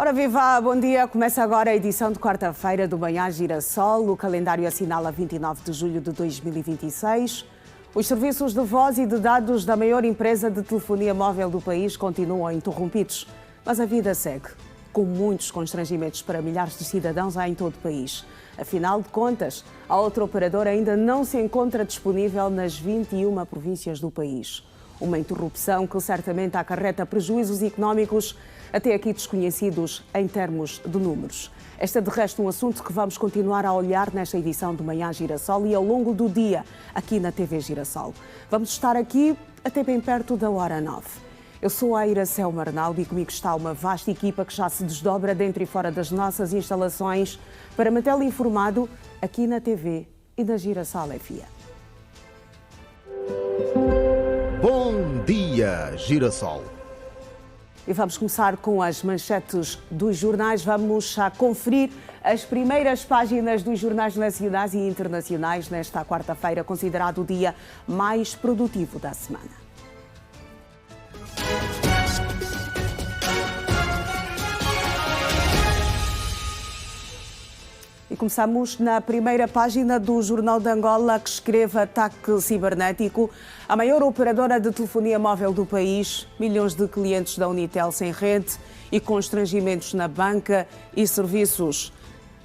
Ora viva, bom dia. Começa agora a edição de quarta-feira do Manhã Girassol. O calendário assinala 29 de julho de 2026. Os serviços de voz e de dados da maior empresa de telefonia móvel do país continuam interrompidos. Mas a vida segue, com muitos constrangimentos para milhares de cidadãos em todo o país. Afinal de contas, a outra operadora ainda não se encontra disponível nas 21 províncias do país. Uma interrupção que certamente acarreta prejuízos económicos até aqui desconhecidos em termos de números. Este é de resto um assunto que vamos continuar a olhar nesta edição do Manhã Girassol e ao longo do dia aqui na TV Girassol. Vamos estar aqui até bem perto da hora 9. Eu sou a Iracema Arnaldo e comigo está uma vasta equipa que já se desdobra dentro e fora das nossas instalações para mantê-lo informado aqui na TV e na Girassol FM. Bom dia, Girassol. E vamos começar com as manchetes dos jornais. Vamos já conferir as primeiras páginas dos jornais nacionais e internacionais nesta quarta-feira, considerado o dia mais produtivo da semana. E começamos na primeira página do Jornal de Angola, que escreve ataque cibernético. A maior operadora de telefonia móvel do país, milhões de clientes da Unitel sem rede e constrangimentos na banca e serviços.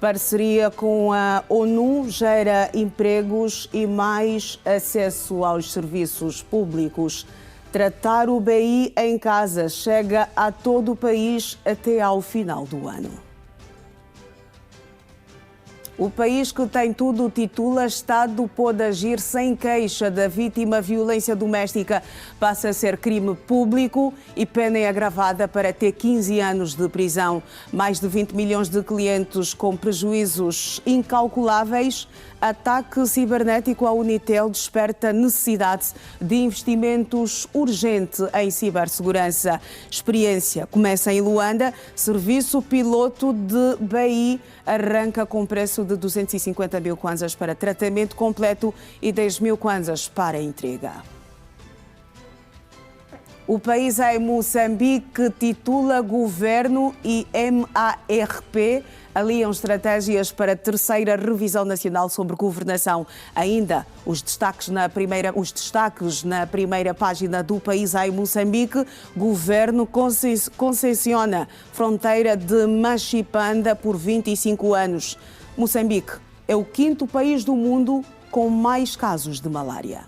Parceria com a ONU gera empregos e mais acesso aos serviços públicos. Tratar o BI em casa chega a todo o país até ao final do ano. O país que tem tudo titula Estado pode agir sem queixa da vítima. Violência doméstica passa a ser crime público e pena é agravada para até 15 anos de prisão. Mais de 20 milhões de clientes com prejuízos incalculáveis. Ataque cibernético à Unitel desperta necessidade de investimentos urgente em cibersegurança. Experiência começa em Luanda. Serviço piloto de BI arranca com preço de 250 mil kwanzas para tratamento completo e 10 mil kwanzas para entrega. O país em Moçambique titula Governo e MARP aliam estratégias para a terceira revisão nacional sobre governação. Ainda os destaques na primeira página do país em Moçambique. Governo concessiona fronteira de Machipanda por 25 anos. Moçambique é o quinto país do mundo com mais casos de malária.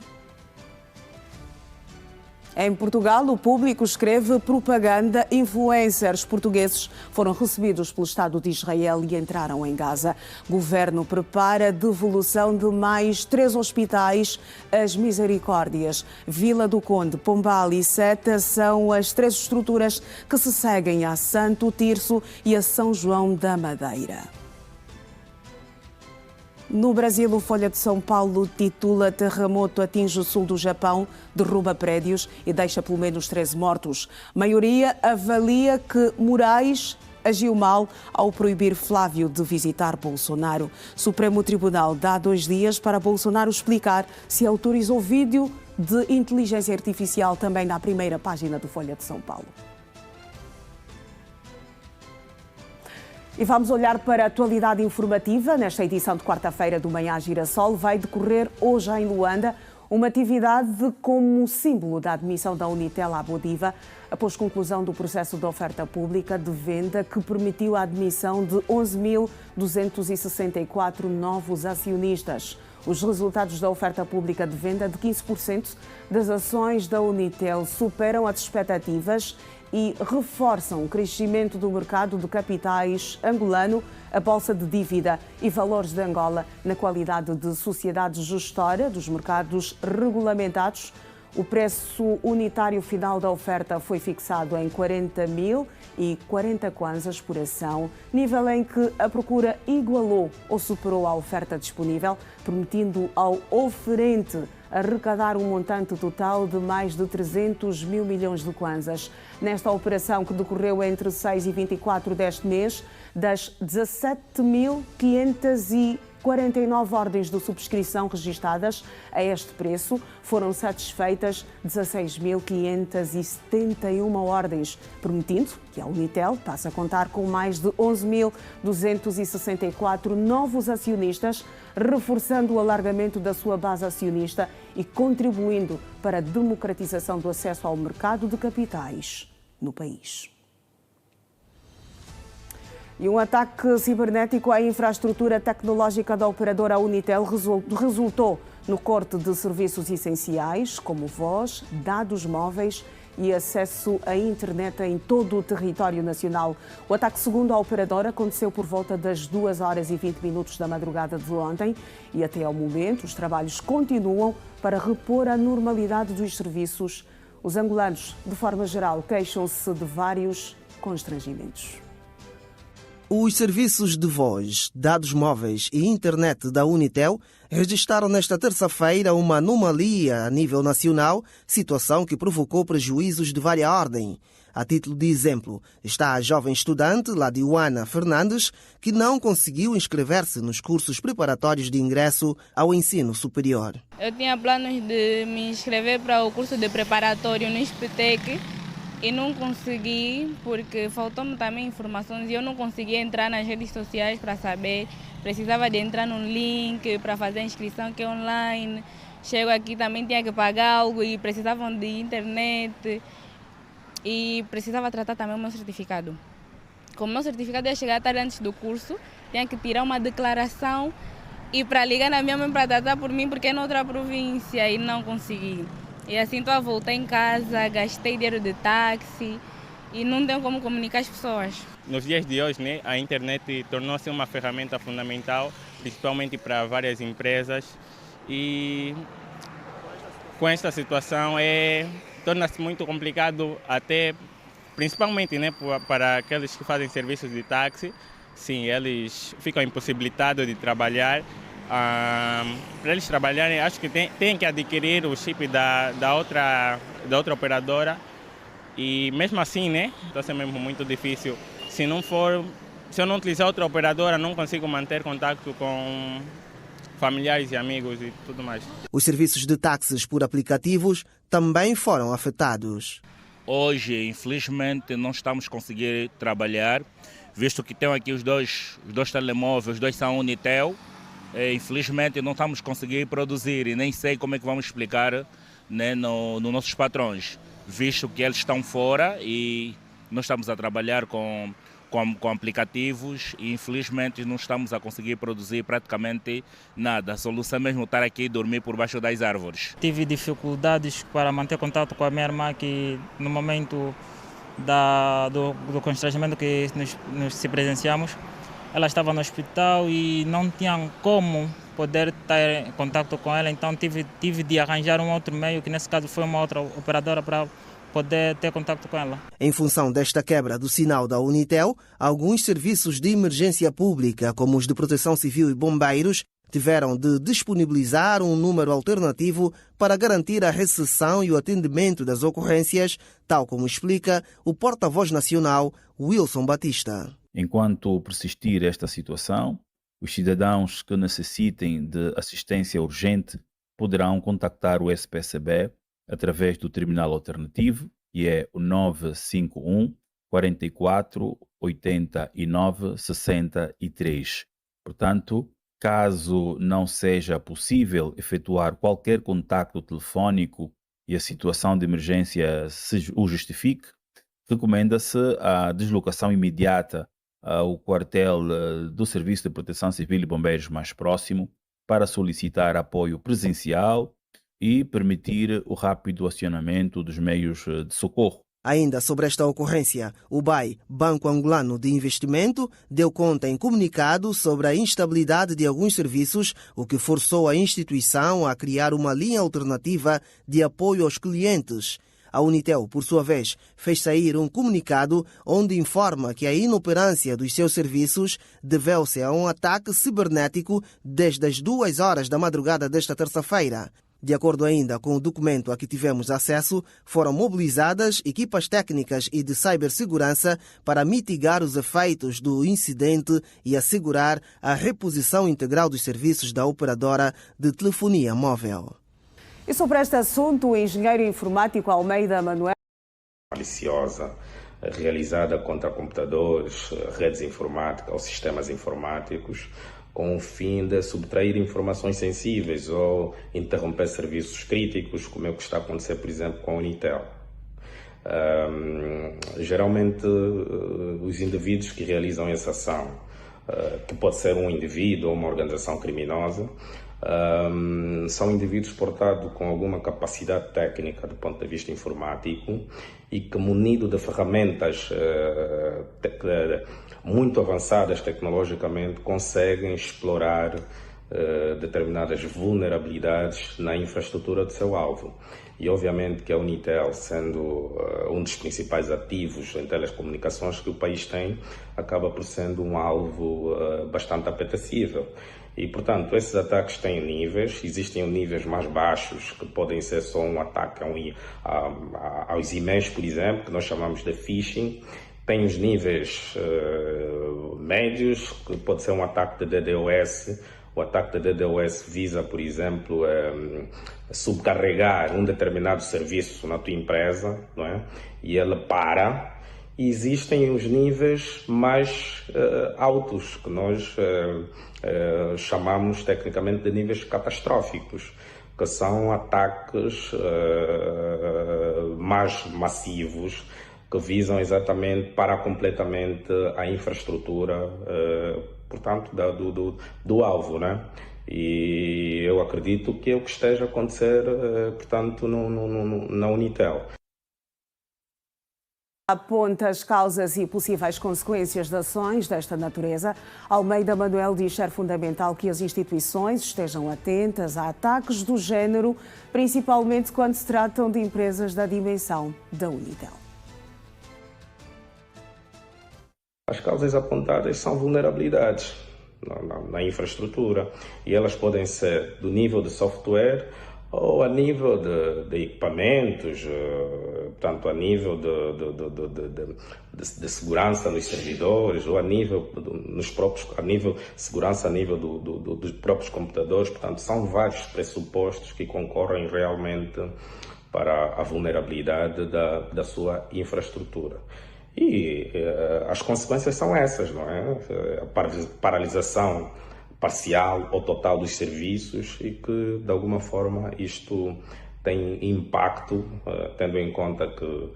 Em Portugal, o Público escreve propaganda. Influencers portugueses foram recebidos pelo Estado de Israel e entraram em Gaza. Governo prepara a devolução de mais 3 hospitais às Misericórdias. Vila do Conde, Pombal e Seta são as 3 estruturas que se seguem a Santo Tirso e a São João da Madeira. No Brasil, o Folha de São Paulo titula Terremoto atinge o sul do Japão, derruba prédios e deixa pelo menos 13 mortos. Maioria avalia que Moraes agiu mal ao proibir Flávio de visitar Bolsonaro. Supremo Tribunal dá 2 dias para Bolsonaro explicar se autorizou vídeo de inteligência artificial, também na primeira página do Folha de São Paulo. E vamos olhar para a atualidade informativa. Nesta edição de quarta-feira do Manhã Girassol vai decorrer hoje em Luanda uma atividade como símbolo da admissão da Unitel à Bodiva, após conclusão do processo de oferta pública de venda que permitiu a admissão de 11.264 novos acionistas. Os resultados da oferta pública de venda de 15% das ações da Unitel superam as expectativas e reforçam o crescimento do mercado de capitais angolano, a Bolsa de Dívida e Valores de Angola na qualidade de sociedade gestora dos mercados regulamentados. O preço unitário final da oferta foi fixado em 40.040 kwanzas por ação, nível em que a procura igualou ou superou a oferta disponível, permitindo ao oferente arrecadar um montante total de mais de 300 mil milhões de kwanzas. Nesta operação, que decorreu entre 6 e 24 deste mês, das 17.500 49 ordens de subscrição registadas a este preço, foram satisfeitas 16.571 ordens, permitindo que a Unitel passe a contar com mais de 11.264 novos acionistas, reforçando o alargamento da sua base acionista e contribuindo para a democratização do acesso ao mercado de capitais no país. E um ataque cibernético à infraestrutura tecnológica da operadora Unitel resultou no corte de serviços essenciais, como voz, dados móveis e acesso à internet em todo o território nacional. O ataque, segundo a operadora, aconteceu por volta das 2h20 da madrugada de ontem e até ao momento os trabalhos continuam para repor a normalidade dos serviços. Os angolanos, de forma geral, queixam-se de vários constrangimentos. Os serviços de voz, dados móveis e internet da Unitel registraram nesta terça-feira uma anomalia a nível nacional, situação que provocou prejuízos de vária ordem. A título de exemplo, está a jovem estudante Ladiwana Fernandes, que não conseguiu inscrever-se nos cursos preparatórios de ingresso ao ensino superior. Eu tinha planos de me inscrever para o curso de preparatório no ISPTEC, e não consegui porque faltou-me também informações e eu não conseguia entrar nas redes sociais para saber. Precisava de entrar num link para fazer a inscrição que é online. Chego aqui também tinha que pagar algo e precisavam de internet e precisava tratar também o meu certificado. Como o meu certificado ia chegar tarde antes do curso, tinha que tirar uma declaração e para ligar na minha mãe para tratar por mim porque é noutra província e não consegui. E assim estou a voltar em casa, gastei dinheiro de táxi e não tenho como comunicar as pessoas. Nos dias de hoje, a internet tornou-se uma ferramenta fundamental, principalmente para várias empresas. E com esta situação torna-se muito complicado até, principalmente para aqueles que fazem serviços de táxi. Sim, eles ficam impossibilitados de trabalhar. Para eles trabalharem, acho que tem que adquirir o chip da outra operadora e mesmo assim, está sendo mesmo muito difícil. Se eu não utilizar outra operadora, não consigo manter contato com familiares e amigos e tudo mais. Os serviços de táxis por aplicativos também foram afetados. Hoje, infelizmente, não estamos conseguindo trabalhar, visto que tem aqui os dois telemóveis, os dois são Unitel. Infelizmente não estamos conseguindo produzir e nem sei como é que vamos explicar nos nossos patrões, visto que eles estão fora e nós estamos a trabalhar com aplicativos e infelizmente não estamos a conseguir produzir praticamente nada. A solução é mesmo estar aqui e dormir por baixo das árvores. Tive dificuldades para manter contato com a minha irmã que no momento do constrangimento que nos se presenciamos, ela estava no hospital e não tinha como poder estar em contato com ela, então tive de arranjar um outro meio, que nesse caso foi uma outra operadora para poder ter contato com ela. Em função desta quebra do sinal da Unitel, alguns serviços de emergência pública, como os de proteção civil e bombeiros, tiveram de disponibilizar um número alternativo para garantir a recepção e o atendimento das ocorrências, tal como explica o porta-voz nacional Wilson Batista. Enquanto persistir esta situação, os cidadãos que necessitem de assistência urgente poderão contactar o SPCB através do terminal alternativo, que é o 951 44 89 63. Portanto, caso não seja possível efetuar qualquer contacto telefónico e a situação de emergência o justifique, recomenda-se a deslocação imediata ao quartel do Serviço de Proteção Civil e Bombeiros mais próximo para solicitar apoio presencial e permitir o rápido acionamento dos meios de socorro. Ainda sobre esta ocorrência, o BAI, Banco Angolano de Investimento, deu conta em comunicado sobre a instabilidade de alguns serviços, o que forçou a instituição a criar uma linha alternativa de apoio aos clientes. A Unitel, por sua vez, fez sair um comunicado onde informa que a inoperância dos seus serviços deveu-se a um ataque cibernético desde as 2h da madrugada desta terça-feira. De acordo ainda com o documento a que tivemos acesso, foram mobilizadas equipas técnicas e de cibersegurança para mitigar os efeitos do incidente e assegurar a reposição integral dos serviços da operadora de telefonia móvel. E sobre este assunto, o engenheiro informático Almeida Manuel. Maliciosa realizada contra computadores, redes informáticas ou sistemas informáticos, com o fim de subtrair informações sensíveis ou interromper serviços críticos, como é o que está a acontecer, por exemplo, com a Unitel. Geralmente, os indivíduos que realizam essa ação, que pode ser um indivíduo ou uma organização criminosa, são indivíduos portados com alguma capacidade técnica do ponto de vista informático e que, munido de ferramentas muito avançadas tecnologicamente, conseguem explorar determinadas vulnerabilidades na infraestrutura do seu alvo. E obviamente que a Unitel, sendo um dos principais ativos em telecomunicações que o país tem, acaba por sendo um alvo bastante apetecível. E, portanto, esses ataques têm níveis, existem níveis mais baixos, que podem ser só um ataque aos e-mails, por exemplo, que nós chamamos de phishing. Tem os níveis médios, que pode ser um ataque de DDoS. O ataque de DDoS visa, por exemplo, subcarregar um determinado serviço na tua empresa, não é? E ele para. E existem os níveis mais altos, que nós chamamos tecnicamente de níveis catastróficos, que são ataques mais massivos, que visam exatamente parar completamente a infraestrutura, portanto, do alvo, né? E eu acredito que é o que esteja a acontecer, portanto, na Unitel. Aponta as causas e possíveis consequências de ações desta natureza. Almeida Manuel diz ser fundamental que as instituições estejam atentas a ataques do género, principalmente quando se tratam de empresas da dimensão da Unitel. As causas apontadas são vulnerabilidades na infraestrutura e elas podem ser do nível de software ou a nível de equipamentos, portanto, a nível de segurança nos servidores, ou a nível de segurança a nível dos próprios computadores. Portanto, são vários pressupostos que concorrem realmente para a vulnerabilidade da sua infraestrutura. E as consequências são essas, não é? A paralisação parcial ou total dos serviços e que, de alguma forma, isto tem impacto, tendo em conta que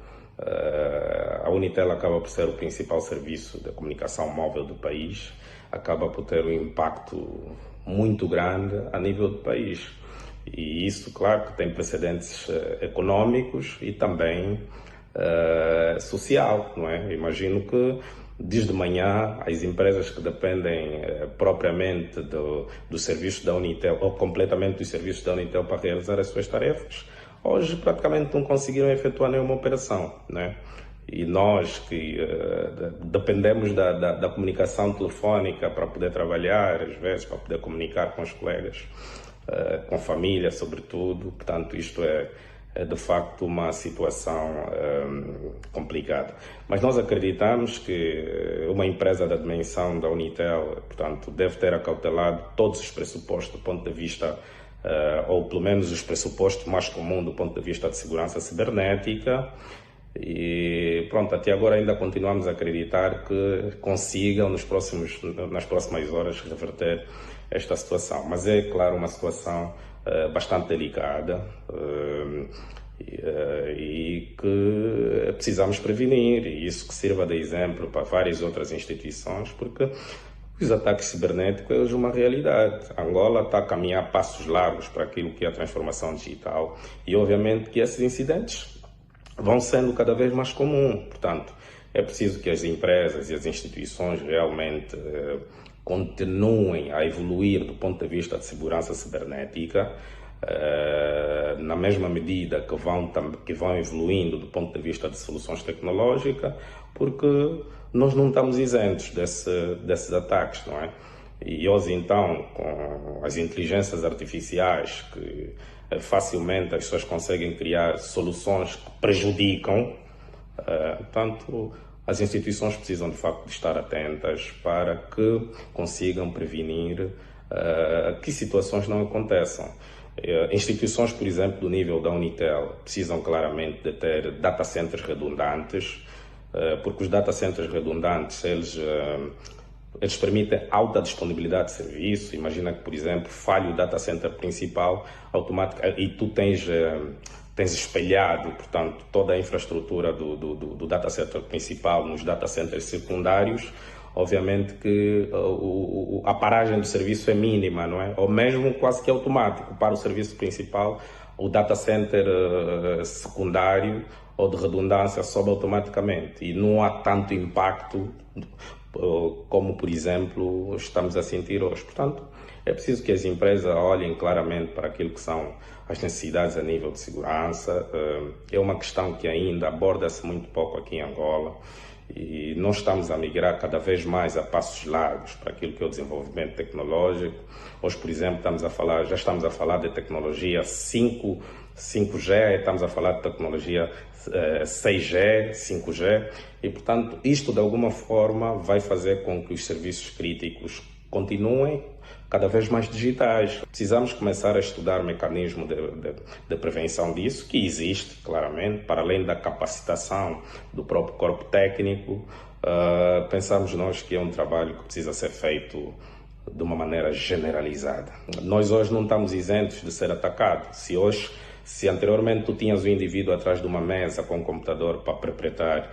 a Unitel acaba por ser o principal serviço de comunicação móvel do país, acaba por ter um impacto muito grande a nível do país. E isso, claro, que tem precedentes econômicos e também social, não é? Imagino que desde manhã as empresas que dependem propriamente do serviço da Unitel ou completamente dos serviços da Unitel para realizar as suas tarefas, hoje praticamente não conseguiram efetuar nenhuma operação, né? E nós que dependemos da comunicação telefónica para poder trabalhar, às vezes para poder comunicar com os colegas, com a família sobretudo, portanto isto é de facto uma situação complicada. Mas nós acreditamos que uma empresa da dimensão da Unitel, portanto, deve ter acautelado todos os pressupostos do ponto de vista, ou pelo menos os pressupostos mais comuns do ponto de vista de segurança cibernética. E pronto, até agora ainda continuamos a acreditar que consigam nas próximas horas reverter esta situação. Mas é, claro, uma situação bastante delicada e que precisamos prevenir, e isso que sirva de exemplo para várias outras instituições, porque os ataques cibernéticos é hoje uma realidade. Angola está a caminhar passos largos para aquilo que é a transformação digital e obviamente que esses incidentes vão sendo cada vez mais comuns. Portanto, é preciso que as empresas e as instituições realmente continuem a evoluir do ponto de vista de segurança cibernética, na mesma medida que vão evoluindo do ponto de vista de soluções tecnológicas, porque nós não estamos isentos desses ataques, não é? E hoje, então, com as inteligências artificiais, que facilmente as pessoas conseguem criar soluções que prejudicam, portanto, as instituições precisam, de facto, de estar atentas para que consigam prevenir que situações não aconteçam. Instituições, por exemplo, do nível da Unitel, precisam claramente de ter data centers redundantes, porque os data centers redundantes, eles permitem alta disponibilidade de serviço. Imagina que, por exemplo, falha o data center principal automático e tu tens espelhado, portanto, toda a infraestrutura do data center principal nos data centers secundários. Obviamente que a paragem do serviço é mínima, não é? Ou mesmo quase que automático. Para o serviço principal, o data center secundário ou de redundância sobe automaticamente e não há tanto impacto como, por exemplo, estamos a sentir hoje. Portanto, é preciso que as empresas olhem claramente para aquilo que são as necessidades a nível de segurança. É uma questão que ainda aborda-se muito pouco aqui em Angola. E nós estamos a migrar cada vez mais a passos largos para aquilo que é o desenvolvimento tecnológico. Hoje, por exemplo, já estamos a falar de tecnologia 5G, estamos a falar de tecnologia 6G, 5G, e, portanto, isto de alguma forma vai fazer com que os serviços críticos continuem cada vez mais digitais. Precisamos começar a estudar mecanismos de prevenção disso, que existe, claramente, para além da capacitação do próprio corpo técnico. Pensamos nós que é um trabalho que precisa ser feito de uma maneira generalizada. Nós hoje não estamos isentos de ser atacados. Se anteriormente tu tinhas o indivíduo atrás de uma mesa com um computador para perpetrar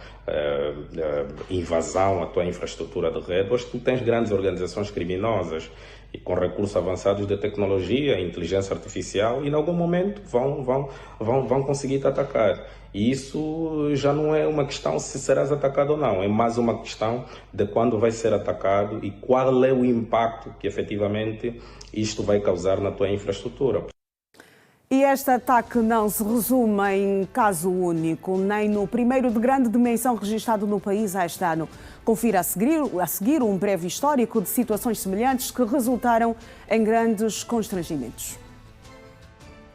invasão à tua infraestrutura de rede, hoje tu tens grandes organizações criminosas e com recursos avançados de tecnologia, inteligência artificial, e em algum momento vão conseguir te atacar. E isso já não é uma questão se serás atacado ou não, é mais uma questão de quando vai ser atacado e qual é o impacto que efetivamente isto vai causar na tua infraestrutura. E este ataque não se resume em caso único, nem no primeiro de grande dimensão registrado no país este ano. Confira a seguir um breve histórico de situações semelhantes que resultaram em grandes constrangimentos.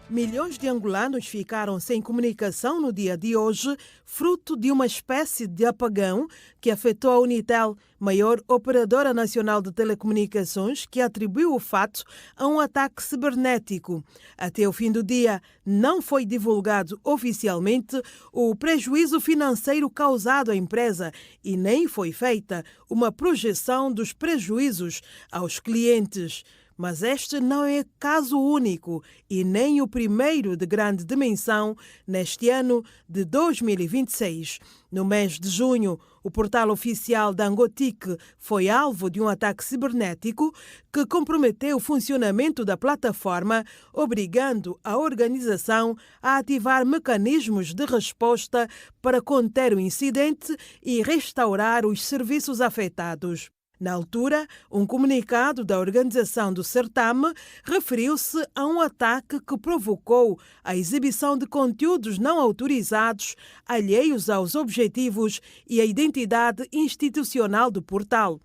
Milhões de angolanos ficaram sem comunicação no dia de hoje, fruto de uma espécie de apagão que afetou a Unitel, maior operadora nacional de telecomunicações, que atribuiu o fato a um ataque cibernético. Até o fim do dia, não foi divulgado oficialmente o prejuízo financeiro causado à empresa e nem foi feita uma projeção dos prejuízos aos clientes. Mas este não é caso único e nem o primeiro de grande dimensão neste ano de 2026. No mês de junho, o portal oficial da Angotic foi alvo de um ataque cibernético que comprometeu o funcionamento da plataforma, obrigando a organização a ativar mecanismos de resposta para conter o incidente e restaurar os serviços afetados. Na altura, um comunicado da organização do certame referiu-se a um ataque que provocou a exibição de conteúdos não autorizados, alheios aos objetivos e à identidade institucional do portal.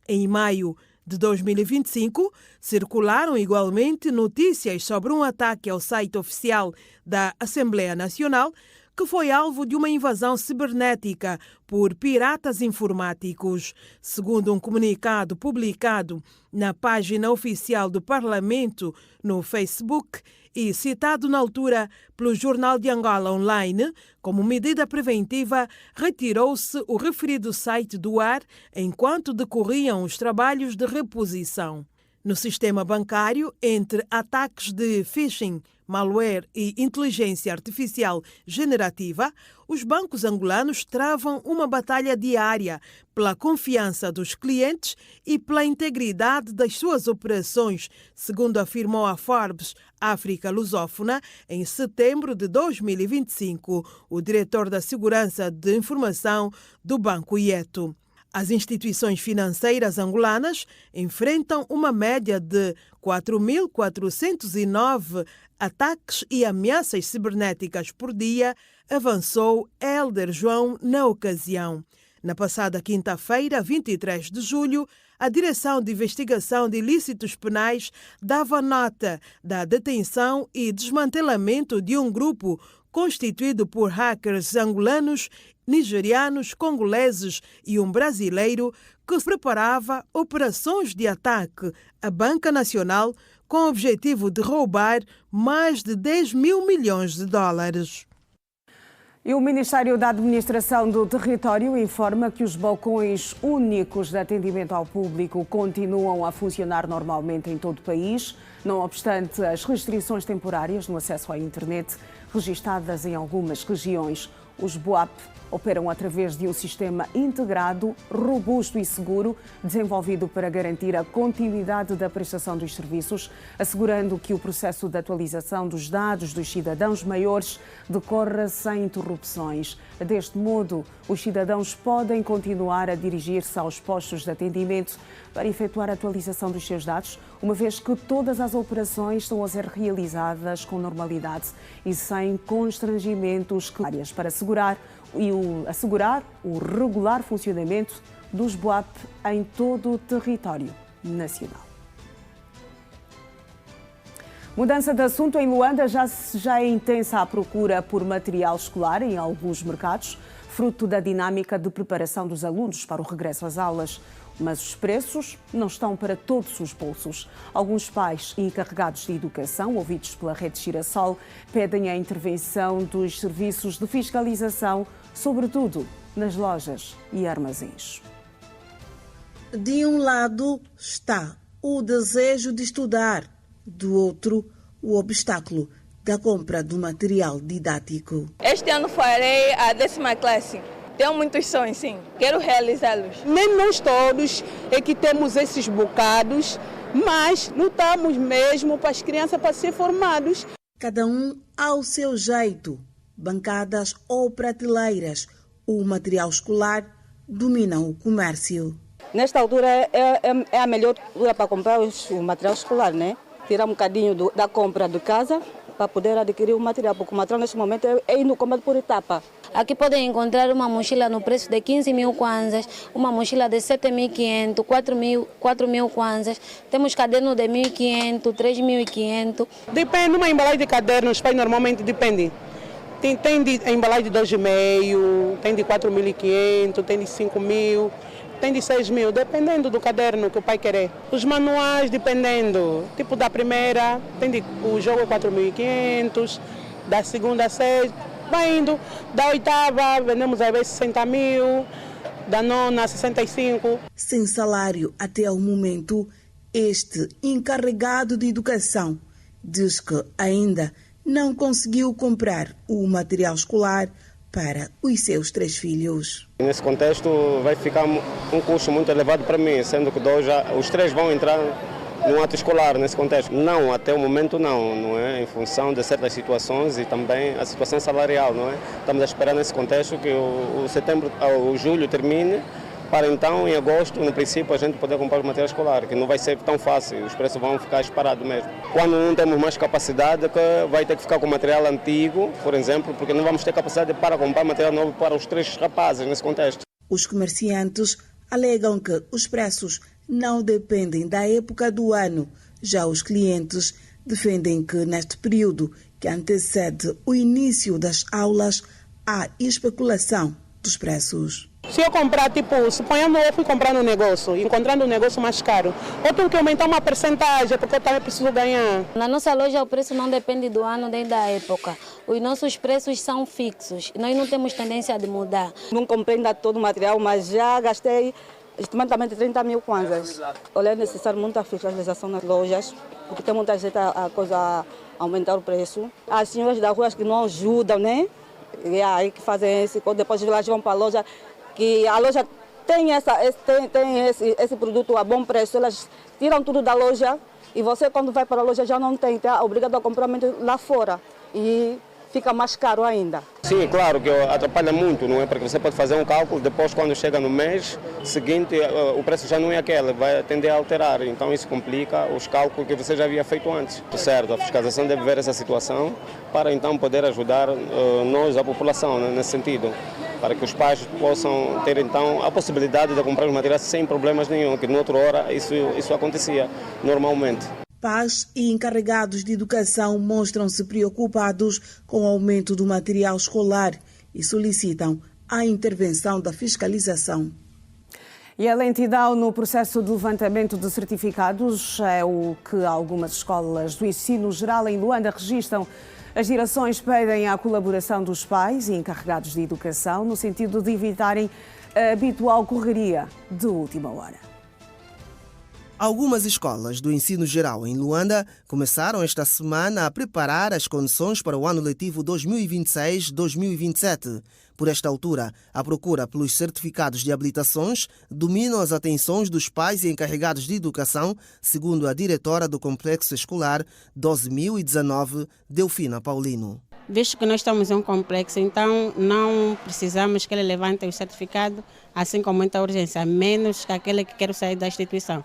Em maio de 2025, circularam igualmente notícias sobre um ataque ao site oficial da Assembleia Nacional, que foi alvo de uma invasão cibernética por piratas informáticos. Segundo um comunicado publicado na página oficial do Parlamento no Facebook e citado na altura pelo Jornal de Angola Online, como medida preventiva, retirou-se o referido site do ar enquanto decorriam os trabalhos de reposição. No sistema bancário, entre ataques de phishing, malware e inteligência artificial generativa, os bancos angolanos travam uma batalha diária pela confiança dos clientes e pela integridade das suas operações, segundo afirmou a Forbes África Lusófona em setembro de 2025, o diretor da Segurança de Informação do Banco IETO. As instituições financeiras angolanas enfrentam uma média de 4.409 ataques e ameaças cibernéticas por dia, avançou Hélder João na ocasião. Na passada quinta-feira, 23 de julho, a Direção de Investigação de Ilícitos Penais dava nota da detenção e desmantelamento de um grupo constituído por hackers angolanos, nigerianos, congoleses e um brasileiro que preparava operações de ataque à Banca Nacional com o objetivo de roubar mais de 10 mil milhões de dólares. E o Ministério da Administração do Território informa que os balcões únicos de atendimento ao público continuam a funcionar normalmente em todo o país, não obstante as restrições temporárias no acesso à internet registadas em algumas regiões. Os BUAP operam através de um sistema integrado, robusto e seguro, desenvolvido para garantir a continuidade da prestação dos serviços, assegurando que o processo de atualização dos dados dos cidadãos maiores decorra sem interrupções. Deste modo, os cidadãos podem continuar a dirigir-se aos postos de atendimento para efetuar a atualização dos seus dados, uma vez que todas as operações estão a ser realizadas com normalidade e sem constrangimentos claros para assegurar o regular funcionamento dos BUAP em todo o território nacional. Mudança de assunto. Em Luanda já é intensa a procura por material escolar em alguns mercados, fruto da dinâmica de preparação dos alunos para o regresso às aulas. Mas os preços não estão para todos os bolsos. Alguns pais e encarregados de educação, ouvidos pela Rede Girassol, pedem a intervenção dos serviços de fiscalização, sobretudo nas lojas e armazéns. De um lado está o desejo de estudar, do outro, o obstáculo da compra do material didático. Este ano farei a 10ª classe. Tenho muitos sonhos, sim. Quero realizá-los. Nem nós todos é que temos esses bocados, mas lutamos mesmo para as crianças para ser formados. Cada um ao seu jeito, bancadas ou prateleiras, o material escolar domina o comércio. Nesta altura é a melhor altura para comprar o material escolar, né? Tirar um bocadinho da compra de casa para poder adquirir o material, porque o material neste momento é indo comprado por etapa. Aqui podem encontrar uma mochila no preço de 15 mil kwanzas, uma mochila de 7.500, 4 mil kwanzas. Temos caderno de 1.500, 3.500. Depende, uma embalagem de cadernos, normalmente depende. Tem de embalagem de 2,5, tem de 4.500, tem de 5.000, tem de 6.000, dependendo do caderno que o pai querer. Os manuais, dependendo, tipo da primeira, o jogo é 4.500, da segunda 6, vai indo, da oitava vendemos às vezes 60.000, da nona 65. Sem salário até ao momento, este encarregado de educação diz que ainda não conseguiu comprar o material escolar para os seus 3 filhos. Nesse contexto vai ficar um custo muito elevado para mim, sendo que os 3 vão entrar no ato escolar nesse contexto. Não, até o momento não é? Em função de certas situações e também a situação salarial, não é? Estamos a esperar nesse contexto que o julho termine, para então, em agosto, no princípio, a gente poder comprar o material escolar, que não vai ser tão fácil, os preços vão ficar disparados mesmo. Quando não temos mais capacidade, que vai ter que ficar com material antigo, por exemplo, porque não vamos ter capacidade para comprar material novo para os 3 rapazes nesse contexto. Os comerciantes alegam que os preços não dependem da época do ano. Já os clientes defendem que neste período que antecede o início das aulas, há especulação dos preços. Se eu comprar, suponhando eu fui comprar no negócio, encontrando um negócio mais caro, eu tenho que aumentar uma percentagem, porque eu também preciso ganhar. Na nossa loja o preço não depende do ano nem da época. Os nossos preços são fixos, nós não temos tendência de mudar. Não comprei ainda todo o material, mas já gastei estimadamente 30 mil kwanzas. Olha, é necessário muita fiscalização nas lojas, porque tem muita gente a aumentar o preço. As senhoras da rua que não ajudam, né? E aí que fazem isso, depois elas vão para a loja, que a loja tem esse produto a bom preço, elas tiram tudo da loja e você quando vai para a loja já não tem, tá obrigado a comprar lá fora e fica mais caro ainda. Sim, claro que atrapalha muito, não é? Porque você pode fazer um cálculo, depois quando chega no mês seguinte o preço já não é aquele, vai tender a alterar, então isso complica os cálculos que você já havia feito antes. Certo, a fiscalização deve ver essa situação para então poder ajudar nós, a população, né, nesse sentido. para que os pais possam ter então a possibilidade de comprar os materiais sem problemas nenhum, que noutra hora isso acontecia normalmente. Pais e encarregados de educação mostram-se preocupados com o aumento do material escolar e solicitam a intervenção da fiscalização. E a lentidão no processo de levantamento de certificados é o que algumas escolas do ensino geral em Luanda registram. As direções pedem a colaboração dos pais e encarregados de educação no sentido de evitarem a habitual correria de última hora. Algumas escolas do ensino geral em Luanda começaram esta semana a preparar as condições para o ano letivo 2026-2027. Por esta altura, a procura pelos certificados de habilitações domina as atenções dos pais e encarregados de educação, segundo a diretora do Complexo Escolar 12.019, Delfina Paulino. Visto que nós estamos em um complexo, então não precisamos que ele levante o certificado assim com muita urgência, a menos que aquele que quer sair da instituição.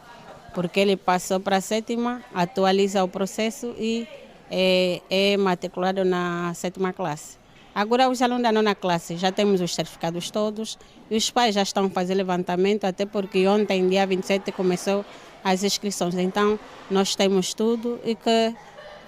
Porque ele passou para a 7ª, atualiza o processo e é matriculado na 7ª classe. Agora os alunos da 9ª classe já temos os certificados todos e os pais já estão a fazer levantamento, até porque ontem, dia 27, começou as inscrições. Então nós temos tudo e que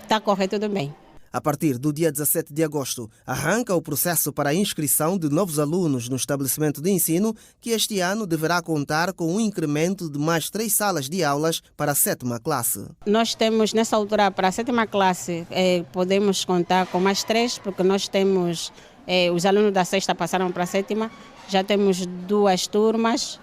está a correr tudo bem. A partir do dia 17 de agosto, arranca o processo para a inscrição de novos alunos no estabelecimento de ensino, que este ano deverá contar com um incremento de mais 3 salas de aulas para a 7ª classe. Nós temos, nessa altura, para a 7ª classe, podemos contar com mais 3, porque nós temos, os alunos da 6ª passaram para a 7ª, já temos 2 turmas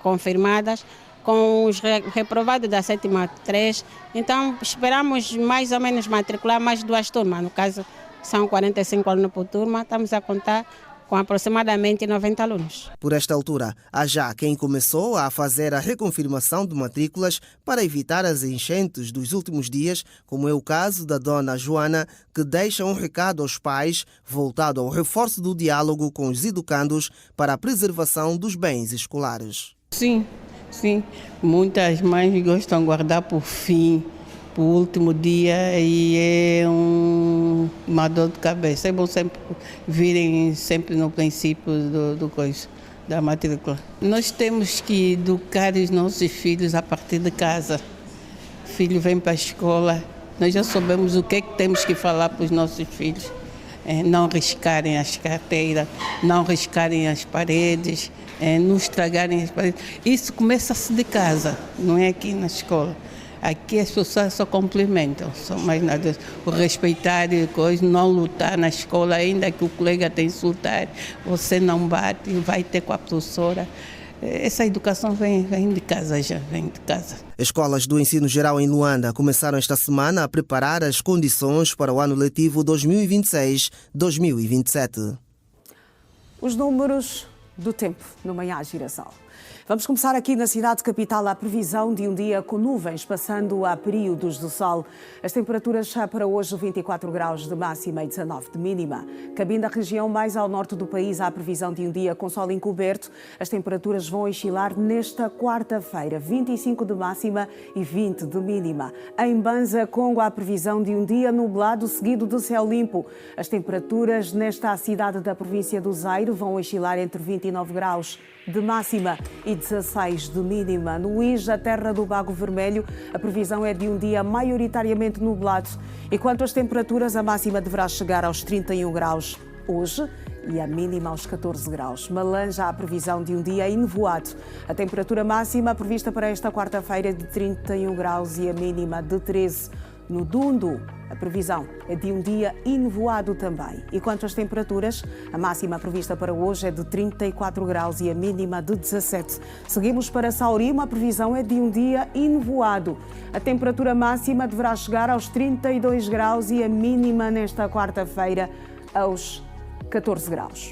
confirmadas, com os reprovados da 7ª 3, então esperamos mais ou menos matricular mais 2 turmas, no caso são 45 alunos por turma, estamos a contar com aproximadamente 90 alunos. Por esta altura, há já quem começou a fazer a reconfirmação de matrículas para evitar as enchentes dos últimos dias, como é o caso da dona Joana, que deixa um recado aos pais voltado ao reforço do diálogo com os educandos para a preservação dos bens escolares. Sim, muitas mães gostam de guardar por fim, por último dia, e é uma dor de cabeça. É bom sempre virem sempre no princípio da matrícula. Nós temos que educar os nossos filhos a partir de casa. O filho vem para a escola, nós já sabemos o que é que temos que falar para os nossos filhos. Não riscarem as carteiras, não riscarem as paredes, não estragarem as paredes. Isso começa-se de casa, não é aqui na escola. Aqui as pessoas só complementam, só mais nada. O respeitar e coisa, não lutar na escola, ainda que o colega te insultar, você não bate, vai ter com a professora. Essa educação vem de casa já, vem de casa. Escolas do ensino geral em Luanda começaram esta semana a preparar as condições para o ano letivo 2026-2027. Os números do tempo no Manhã Girassol. Vamos começar aqui na cidade capital a previsão de um dia com nuvens, passando a períodos de sol. As temperaturas para hoje 24 graus de máxima e 19 de mínima. Cabindo a região mais ao norte do país, há a previsão de um dia com sol encoberto. As temperaturas vão oscilar nesta quarta-feira, 25 de máxima e 20 de mínima. Em Banza, Congo, há a previsão de um dia nublado seguido de céu limpo. As temperaturas nesta cidade da província do Zaire vão oscilar entre 29 graus de máxima e 16 de mínima. No Ija, terra do Bago Vermelho, a previsão é de um dia maioritariamente nublado. Enquanto as temperaturas, a máxima deverá chegar aos 31 graus hoje e a mínima aos 14 graus. Malanja, há a previsão de um dia enevoado. A temperatura máxima prevista para esta quarta-feira é de 31 graus e a mínima de 13. No Dundu, a previsão é de um dia enevoado também. E quanto às temperaturas, a máxima prevista para hoje é de 34 graus e a mínima de 17. Seguimos para Saurima, a previsão é de um dia enevoado. A temperatura máxima deverá chegar aos 32 graus e a mínima nesta quarta-feira aos 14 graus.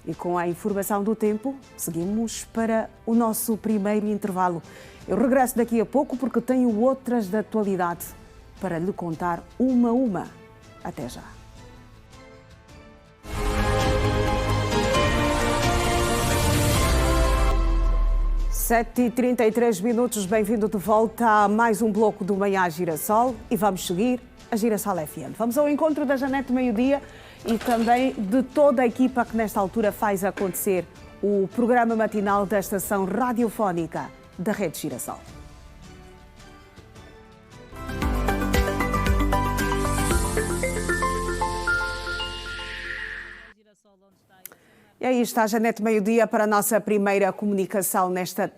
E com a informação do tempo, seguimos para o nosso primeiro intervalo. Eu regresso daqui a pouco porque tenho outras da atualidade para lhe contar uma a uma. Até já. 7h33, bem-vindo de volta a mais um bloco do Manhã Girassol e vamos seguir a Girassol FM. Vamos ao encontro da Janete Meio-Dia e também de toda a equipa que nesta altura faz acontecer o programa matinal da estação radiofónica da Rede Girassol. E aí está a Janete Meio-Dia para a nossa primeira comunicação nesta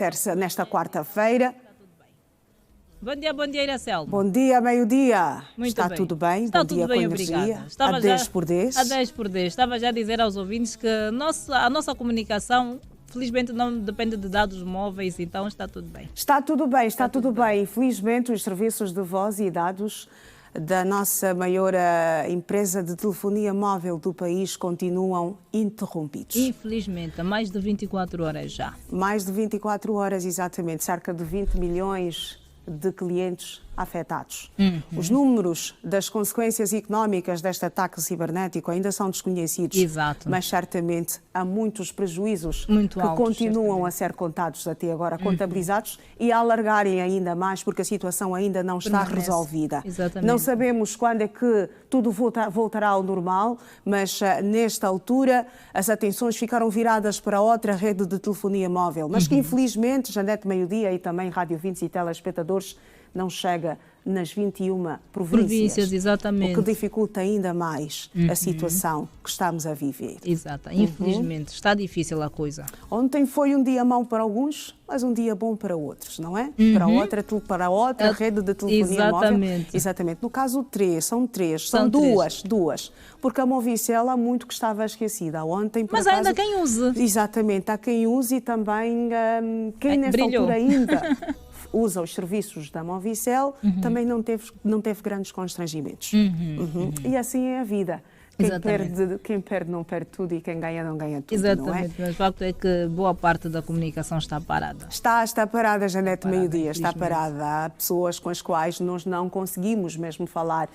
quarta-feira. Bom dia, Iracel. Bom dia, meio-dia. Muito está bem. Tudo bem? Está Bom tudo dia, bem, com obrigada. energia. Estava a 10 por 10. A 10 por 10. Estava já a dizer aos ouvintes que a nossa comunicação, felizmente, não depende de dados móveis, então está tudo bem. Está tudo bem. Infelizmente, os serviços de voz e dados da nossa maior empresa de telefonia móvel do país continuam interrompidos. Infelizmente, há mais de 24 horas já. Mais de 24 horas, exatamente. Cerca de 20 milhões de clientes afetados. Os números das consequências económicas deste ataque cibernético ainda são desconhecidos. Exato. Mas certamente há muitos prejuízos muito que altos, continuam a ser contados até agora, contabilizados e a alargarem ainda mais porque a situação ainda não está resolvida. Exatamente. Não sabemos quando é que tudo voltará ao normal, mas nesta altura as atenções ficaram viradas para outra rede de telefonia móvel, mas que infelizmente, Janete Meio-Dia e também Rádio 20 e telespectadores, não chega nas 21 províncias, exatamente. O que dificulta ainda mais a situação que estamos a viver. Exato, infelizmente está difícil a coisa. Ontem foi um dia mau para alguns, mas um dia bom para outros, não é? Para outra rede de telefonia móvel. Exatamente. No caso, são duas. Porque a Movicel há muito que estava esquecida ontem. Mas ainda quem use. Exatamente, há quem use e também quem nesta altura ainda usa os serviços da Movicel, também não teve grandes constrangimentos. E assim é a vida. Quem perde não perde tudo e quem ganha não ganha tudo. Exatamente, não é? mas o facto é que boa parte da comunicação está parada. Está parada, Janete Meio-Dia, está parada. Há pessoas com as quais nós não conseguimos mesmo falar,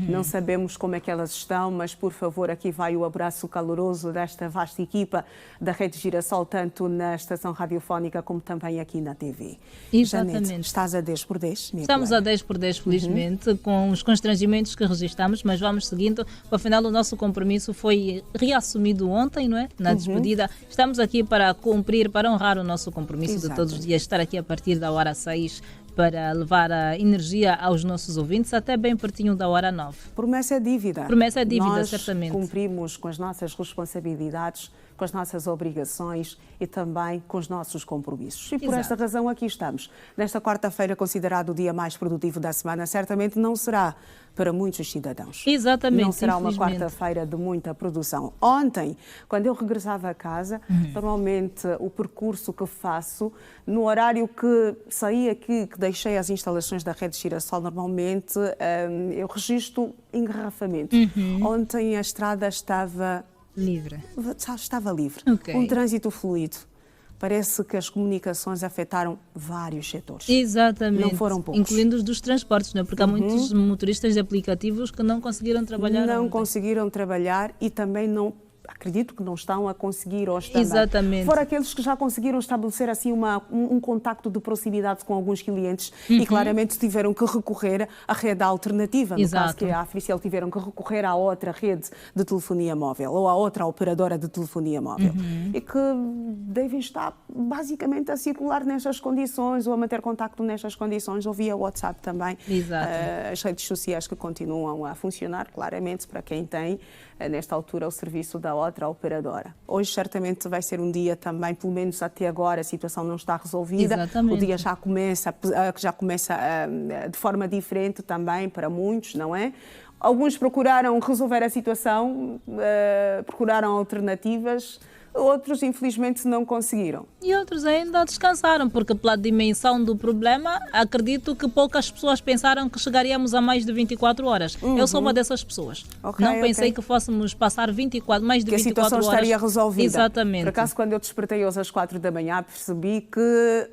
não sabemos como é que elas estão, mas por favor, aqui vai o abraço caloroso desta vasta equipa da Rede Girassol, tanto na estação radiofónica como também aqui na TV. Exatamente. Janete, estás a 10 por 10? Estamos a 10 por 10, felizmente, com os constrangimentos que registramos, mas vamos seguindo. Afinal, o nosso compromisso foi reassumido ontem, não é? Na despedida. Estamos aqui para cumprir, para honrar o nosso compromisso de todos os dias, estar aqui a partir da hora 6 para levar a energia aos nossos ouvintes até bem pertinho da hora 9. Promessa é dívida. Promessa é dívida, Nós certamente. Cumprimos com as nossas responsabilidades, com as nossas obrigações e também com os nossos compromissos. E por esta razão aqui estamos. Nesta quarta-feira, considerado o dia mais produtivo da semana, certamente não será para muitos cidadãos. Exatamente. Não será uma quarta-feira de muita produção. Ontem, quando eu regressava a casa, normalmente o percurso que faço, no horário que saí aqui, que deixei as instalações da Rede Girassol, normalmente eu registro engarrafamento. Ontem a estrada estava livre. Estava livre. Okay. Um trânsito fluido. Parece que as comunicações afetaram vários setores. Exatamente. Não foram poucos. Incluindo os dos transportes, não é? Porque há muitos motoristas de aplicativos que não conseguiram trabalhar. Não conseguiram trabalhar e também não... Acredito que não estão a conseguir hoje também. Exatamente. Fora aqueles que já conseguiram estabelecer assim um contacto de proximidade com alguns clientes e claramente tiveram que recorrer à rede alternativa. No caso que é a Africell, tiveram que recorrer à outra rede de telefonia móvel ou à outra operadora de telefonia móvel. E que devem estar basicamente a circular nestas condições ou a manter contacto nestas condições ou via WhatsApp também. Exato. As redes sociais que continuam a funcionar claramente para quem tem nesta altura o serviço da outra operadora. Hoje certamente vai ser um dia também, pelo menos até agora a situação não está resolvida. Exatamente. O dia já começa de forma diferente também para muitos, não é? Alguns procuraram resolver a situação, procuraram alternativas. Outros, infelizmente, não conseguiram. E outros ainda descansaram, porque pela dimensão do problema, acredito que poucas pessoas pensaram que chegaríamos a mais de 24 horas. Eu sou uma dessas pessoas. Não pensei que fôssemos passar mais de 24 horas. Que a situação estaria resolvida. Exatamente. Por acaso, quando eu despertei hoje às 4 da manhã, percebi que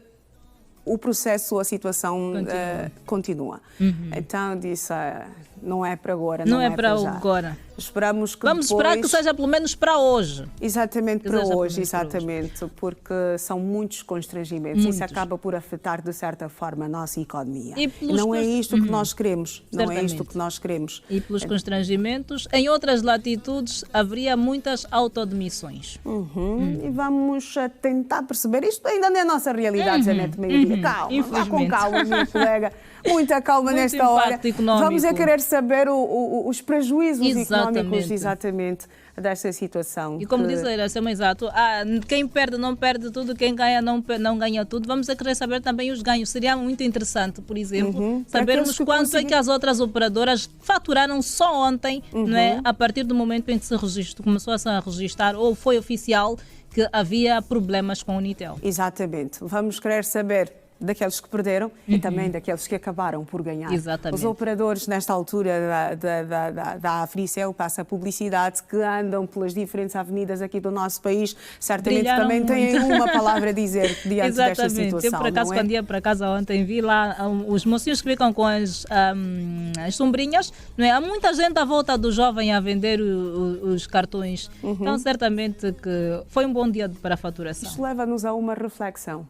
o processo, a situação continua. Então disse, não é para agora. Não é para agora. Esperamos que Vamos depois... esperar que seja pelo menos para hoje. Exatamente, para hoje, exatamente, porque são muitos constrangimentos. Isso acaba por afetar, de certa forma, a nossa economia. Não é isto que nós queremos. Não é isto que nós queremos. E pelos constrangimentos, em outras latitudes, haveria muitas autodemissões. E vamos tentar perceber. Isto ainda não é a nossa realidade, Janete Meio-Dia. Calma, vá com calma, minha colega. Muita calma nesta hora. Vamos querer saber os prejuízos económicos, exatamente, desta situação. E como diz a Iracema, exato, quem perde não perde tudo, quem ganha não ganha tudo. Vamos querer saber também os ganhos. Seria muito interessante, por exemplo, sabermos quanto é que as outras operadoras faturaram só ontem, não é? A partir do momento em que começou a registrar ou foi oficial que havia problemas com a Unitel. Exatamente. Vamos querer saber daqueles que perderam e também daqueles que acabaram por ganhar. Exatamente. Os operadores, nesta altura da Africel, passa a publicidade, que andam pelas diferentes avenidas aqui do nosso país, certamente brilharam também muito. Têm uma palavra a dizer diante desta situação. Eu, por acaso, quando ia para casa ontem, vi lá os mocinhos que ficam com as sombrinhas, não é? Há muita gente à volta do jovem a vender os cartões. Então, certamente que foi um bom dia para a faturação. Isto leva-nos a uma reflexão.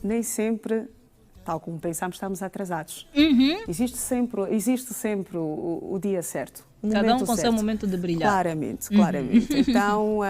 Nem sempre, tal como pensamos, estamos atrasados. Existe sempre o dia certo. Cada um com o seu momento de brilhar. Claramente. Então,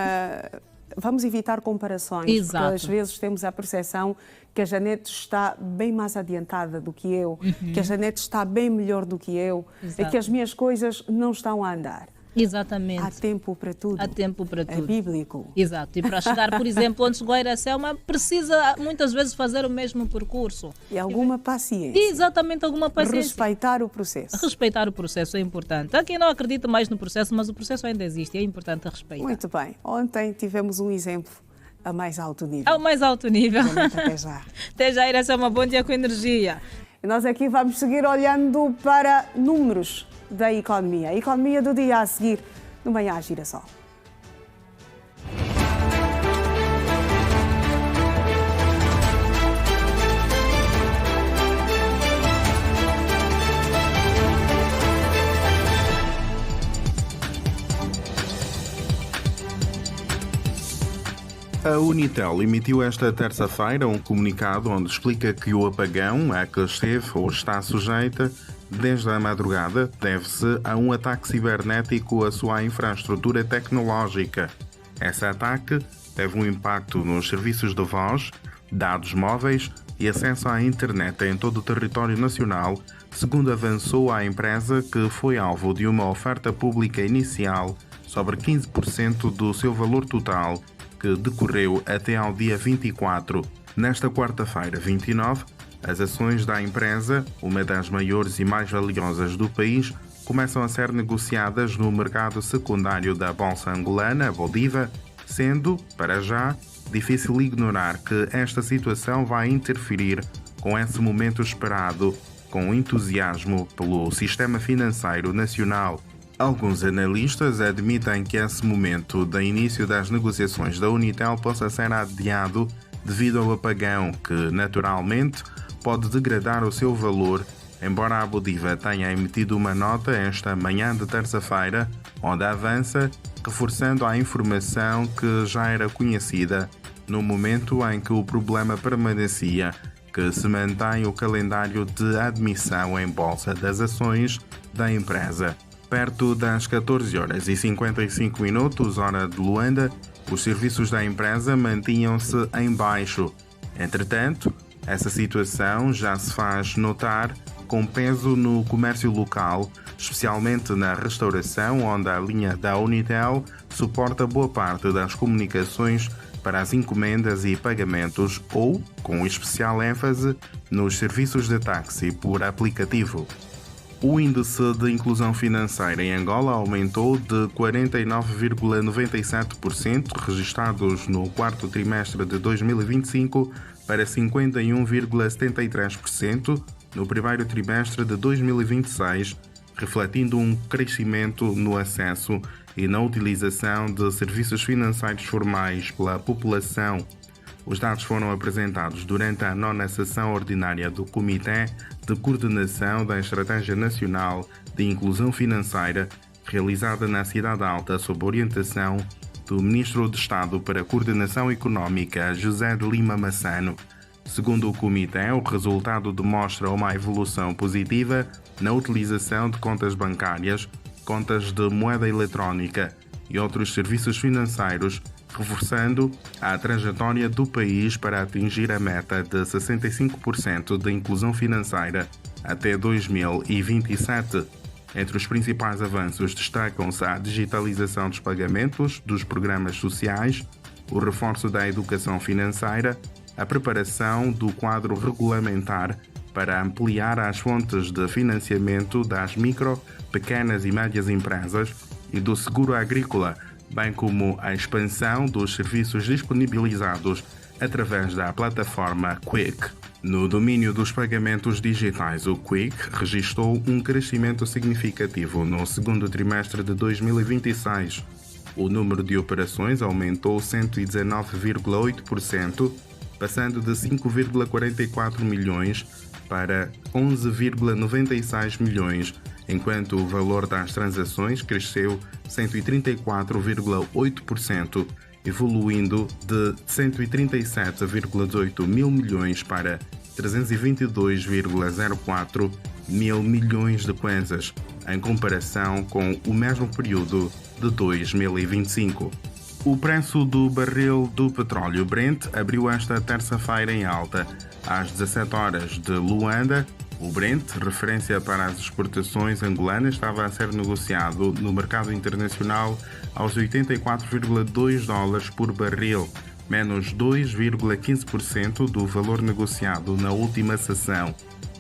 vamos evitar comparações. Exato. Porque às vezes temos a percepção que a Janete está bem mais adiantada do que eu, que a Janete está bem melhor do que eu, e que as minhas coisas não estão a andar. Exatamente. Há tempo para tudo. Há tempo para tudo. É bíblico. Exato. E para chegar, por exemplo, onde chegou a Iracelma, precisa muitas vezes fazer o mesmo percurso. E alguma paciência. Exatamente, alguma paciência. Respeitar o processo. Respeitar o processo é importante. Há quem não acredita mais no processo, mas o processo ainda existe. É importante respeitar. Muito bem. Ontem tivemos um exemplo a mais alto nível. Ao mais alto nível. Até já. Até já, Iracelma. Bom dia com energia. E nós aqui vamos seguir olhando para números da economia. A economia do dia a seguir no Manhã Girassol. A Unitel emitiu esta terça-feira um comunicado onde explica que o apagão a que esteve ou está sujeita desde a madrugada deve-se a um ataque cibernético à sua infraestrutura tecnológica. Esse ataque teve um impacto nos serviços de voz, dados móveis e acesso à internet em todo o território nacional, segundo avançou a empresa, que foi alvo de uma oferta pública inicial sobre 15% do seu valor total, que decorreu até ao dia 24. Nesta quarta-feira, 29, as ações da empresa, uma das maiores e mais valiosas do país, começam a ser negociadas no mercado secundário da Bolsa Angolana, Bodiva, sendo, para já, difícil ignorar que esta situação vai interferir com esse momento esperado, com entusiasmo pelo sistema financeiro nacional. Alguns analistas admitem que esse momento de início das negociações da Unitel possa ser adiado devido ao apagão, que naturalmente pode degradar o seu valor, embora a Bodiva tenha emitido uma nota esta manhã de terça-feira, onde avança, reforçando a informação que já era conhecida no momento em que o problema permanecia, que se mantém o calendário de admissão em bolsa das ações da empresa. Perto das 14h55, hora de Luanda, os serviços da empresa mantinham-se em baixo. Entretanto, essa situação já se faz notar com peso no comércio local, especialmente na restauração, onde a linha da Unitel suporta boa parte das comunicações para as encomendas e pagamentos ou, com especial ênfase, nos serviços de táxi por aplicativo. O índice de inclusão financeira em Angola aumentou de 49,97% registrados no quarto trimestre de 2025 para 51,73% no primeiro trimestre de 2026, refletindo um crescimento no acesso e na utilização de serviços financeiros formais pela população. Os dados foram apresentados durante a 9ª sessão ordinária do Comitê de Coordenação da Estratégia Nacional de Inclusão Financeira, realizada na Cidade Alta sob orientação do Ministro de Estado para a Coordenação Económica, José de Lima Massano. Segundo o Comitê, o resultado demonstra uma evolução positiva na utilização de contas bancárias, contas de moeda eletrónica e outros serviços financeiros, reforçando a trajetória do país para atingir a meta de 65% de inclusão financeira até 2027. Entre os principais avanços destacam-se a digitalização dos pagamentos, dos programas sociais, o reforço da educação financeira, a preparação do quadro regulamentar para ampliar as fontes de financiamento das micro, pequenas e médias empresas e do seguro agrícola, bem como a expansão dos serviços disponibilizados através da plataforma Quick. No domínio dos pagamentos digitais, o Quick registrou um crescimento significativo no segundo trimestre de 2026. O número de operações aumentou 119,8%, passando de 5,44 milhões para 11,96 milhões, enquanto o valor das transações cresceu 134,8%, evoluindo de 137,18 mil milhões para 322,04 mil milhões de kwanzas, em comparação com o mesmo período de 2025. O preço do barril do petróleo Brent abriu esta terça-feira em alta. Às 17 horas de Luanda, o Brent, referência para as exportações angolanas, estava a ser negociado no mercado internacional aos 84,2 dólares por barril, menos 2,15% do valor negociado na última sessão.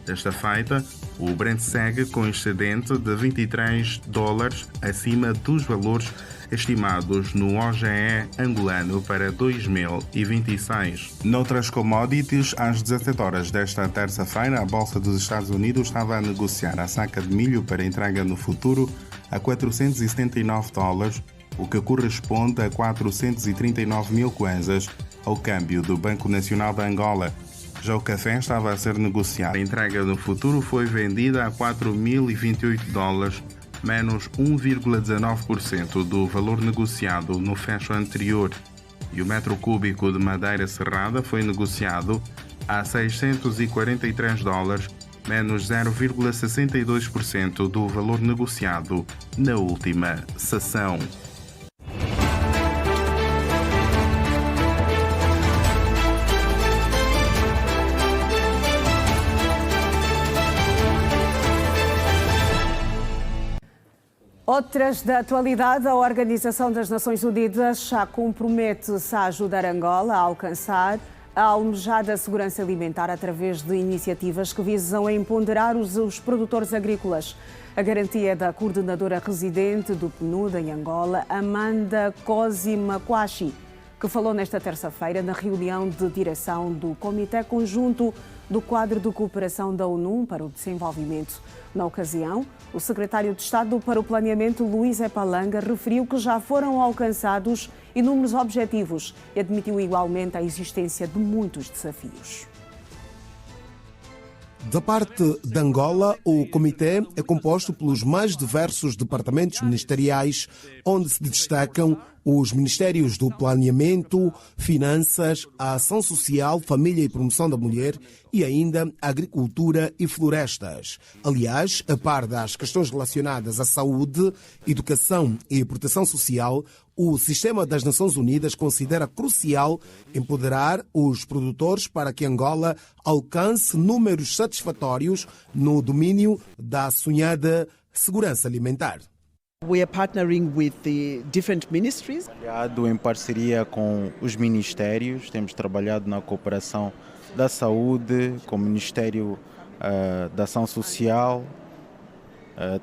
Desta feita, o Brent segue com excedente de 23 dólares acima dos valores estimados no OGE angolano para 2026. Noutras commodities, às 17 horas desta terça-feira, a Bolsa dos Estados Unidos estava a negociar a saca de milho para entrega no futuro a 479 dólares, o que corresponde a 439 mil kwanzas ao câmbio do Banco Nacional de Angola. Já o café estava a ser negociado. A entrega no futuro foi vendida a 4.028 dólares, menos 1,19% do valor negociado no fecho anterior. E o metro cúbico de madeira serrada foi negociado a 643 dólares, menos 0,62% do valor negociado na última sessão. Outras da atualidade, a Organização das Nações Unidas já compromete-se a ajudar Angola a alcançar a almejada segurança alimentar através de iniciativas que visam empoderar os produtores agrícolas. A garantia é da coordenadora residente do PNUD em Angola, Amanda Cosi-Makwashi, que falou nesta terça-feira na reunião de direção do Comitê Conjunto do Quadro de Cooperação da ONU para o Desenvolvimento. Na ocasião, o secretário de Estado para o Planeamento, Luís Epalanga, referiu que já foram alcançados inúmeros objetivos e admitiu igualmente a existência de muitos desafios. Da parte de Angola, o comitê é composto pelos mais diversos departamentos ministeriais, onde se destacam os Ministérios do Planeamento, Finanças, a Ação Social, Família e Promoção da Mulher e ainda Agricultura e Florestas. Aliás, a par das questões relacionadas à saúde, educação e proteção social, o Sistema das Nações Unidas considera crucial empoderar os produtores para que Angola alcance números satisfatórios no domínio da sonhada segurança alimentar. We are partnering with the different ministries. Em parceria com os ministérios, temos trabalhado na cooperação da saúde, com o Ministério da Ação Social.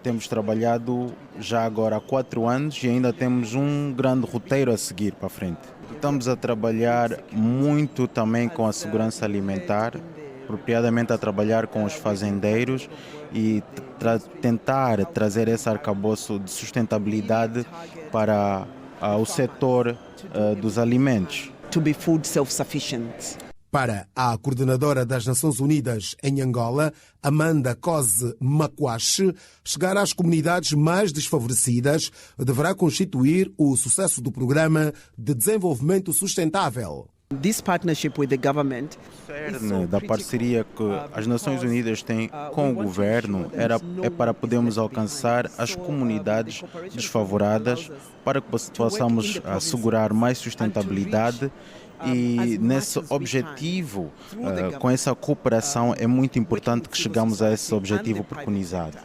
Temos trabalhado já agora há 4 anos e ainda temos um grande roteiro a seguir para a frente. Estamos a trabalhar muito também com a segurança alimentar, apropriadamente a trabalhar com os fazendeiros e tentar trazer esse arcabouço de sustentabilidade para o setor dos alimentos. to be food self-sufficient. Para a coordenadora das Nações Unidas em Angola, Amanda Cose Macuache, chegar às comunidades mais desfavorecidas deverá constituir o sucesso do Programa de Desenvolvimento Sustentável. This partnership with the government da parceria que as Nações Unidas têm com o governo é para podermos alcançar as comunidades desfavoradas, para que possamos assegurar mais sustentabilidade. E nesse objetivo, com essa cooperação, é muito importante que chegamos a esse objetivo preconizado.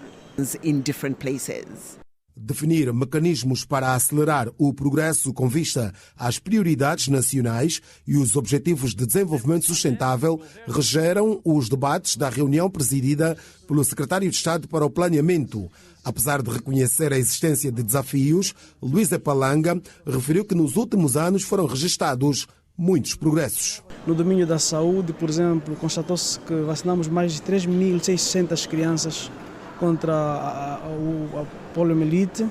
Definir mecanismos para acelerar o progresso com vista às prioridades nacionais e os Objetivos de Desenvolvimento Sustentável regeram os debates da reunião presidida pelo Secretário de Estado para o Planeamento. Apesar de reconhecer a existência de desafios, Luís Epalanga referiu que nos últimos anos foram registados muitos progressos. No domínio da saúde, por exemplo, constatou-se que vacinamos mais de 3.600 crianças contra a poliomielite.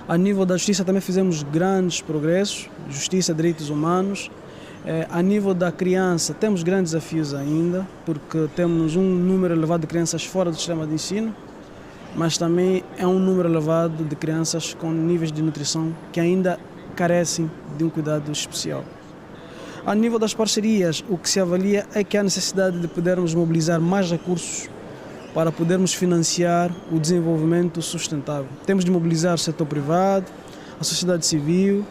A nível da justiça também fizemos grandes progressos, justiça, direitos humanos. A nível da criança temos grandes desafios ainda, porque temos um número elevado de crianças fora do sistema de ensino, mas também é um número elevado de crianças com níveis de nutrição que ainda carecem de um cuidado especial. A nível das parcerias, o que se avalia é que há necessidade de podermos mobilizar mais recursos para podermos financiar o desenvolvimento sustentável. Temos de mobilizar o setor privado, a sociedade civil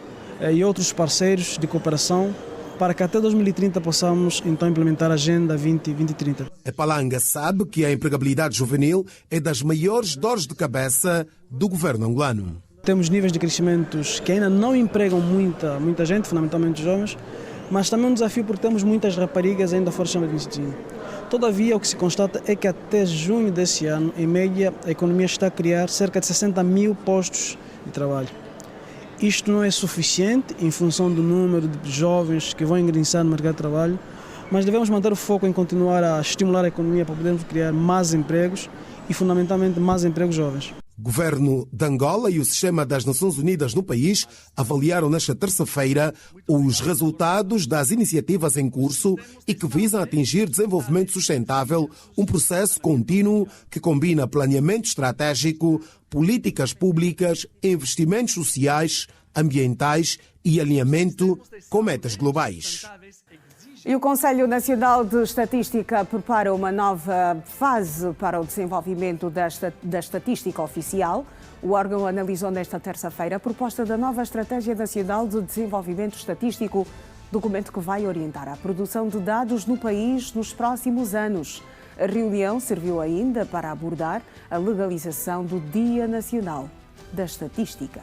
e outros parceiros de cooperação para que até 2030 possamos então implementar a Agenda 2030. Epalanga sabe que a empregabilidade juvenil é das maiores dores de cabeça do governo angolano. Temos níveis de crescimentos que ainda não empregam muita gente, fundamentalmente jovens, mas também um desafio porque temos muitas raparigas ainda fora do sistema de ensino. Todavia, o que se constata é que até junho desse ano, em média, a economia está a criar cerca de 60 mil postos de trabalho. Isto não é suficiente em função do número de jovens que vão ingressar no mercado de trabalho, mas devemos manter o foco em continuar a estimular a economia para podermos criar mais empregos e, fundamentalmente, mais empregos jovens. Governo de Angola e o Sistema das Nações Unidas no país avaliaram nesta terça-feira os resultados das iniciativas em curso e que visam atingir desenvolvimento sustentável, um processo contínuo que combina planeamento estratégico, políticas públicas, investimentos sociais, ambientais e alinhamento com metas globais. E o Conselho Nacional de Estatística prepara uma nova fase para o desenvolvimento da estatística oficial. O órgão analisou nesta terça-feira a proposta da nova Estratégia Nacional de Desenvolvimento Estatístico, documento que vai orientar a produção de dados no país nos próximos anos. A reunião serviu ainda para abordar a legalização do Dia Nacional da Estatística.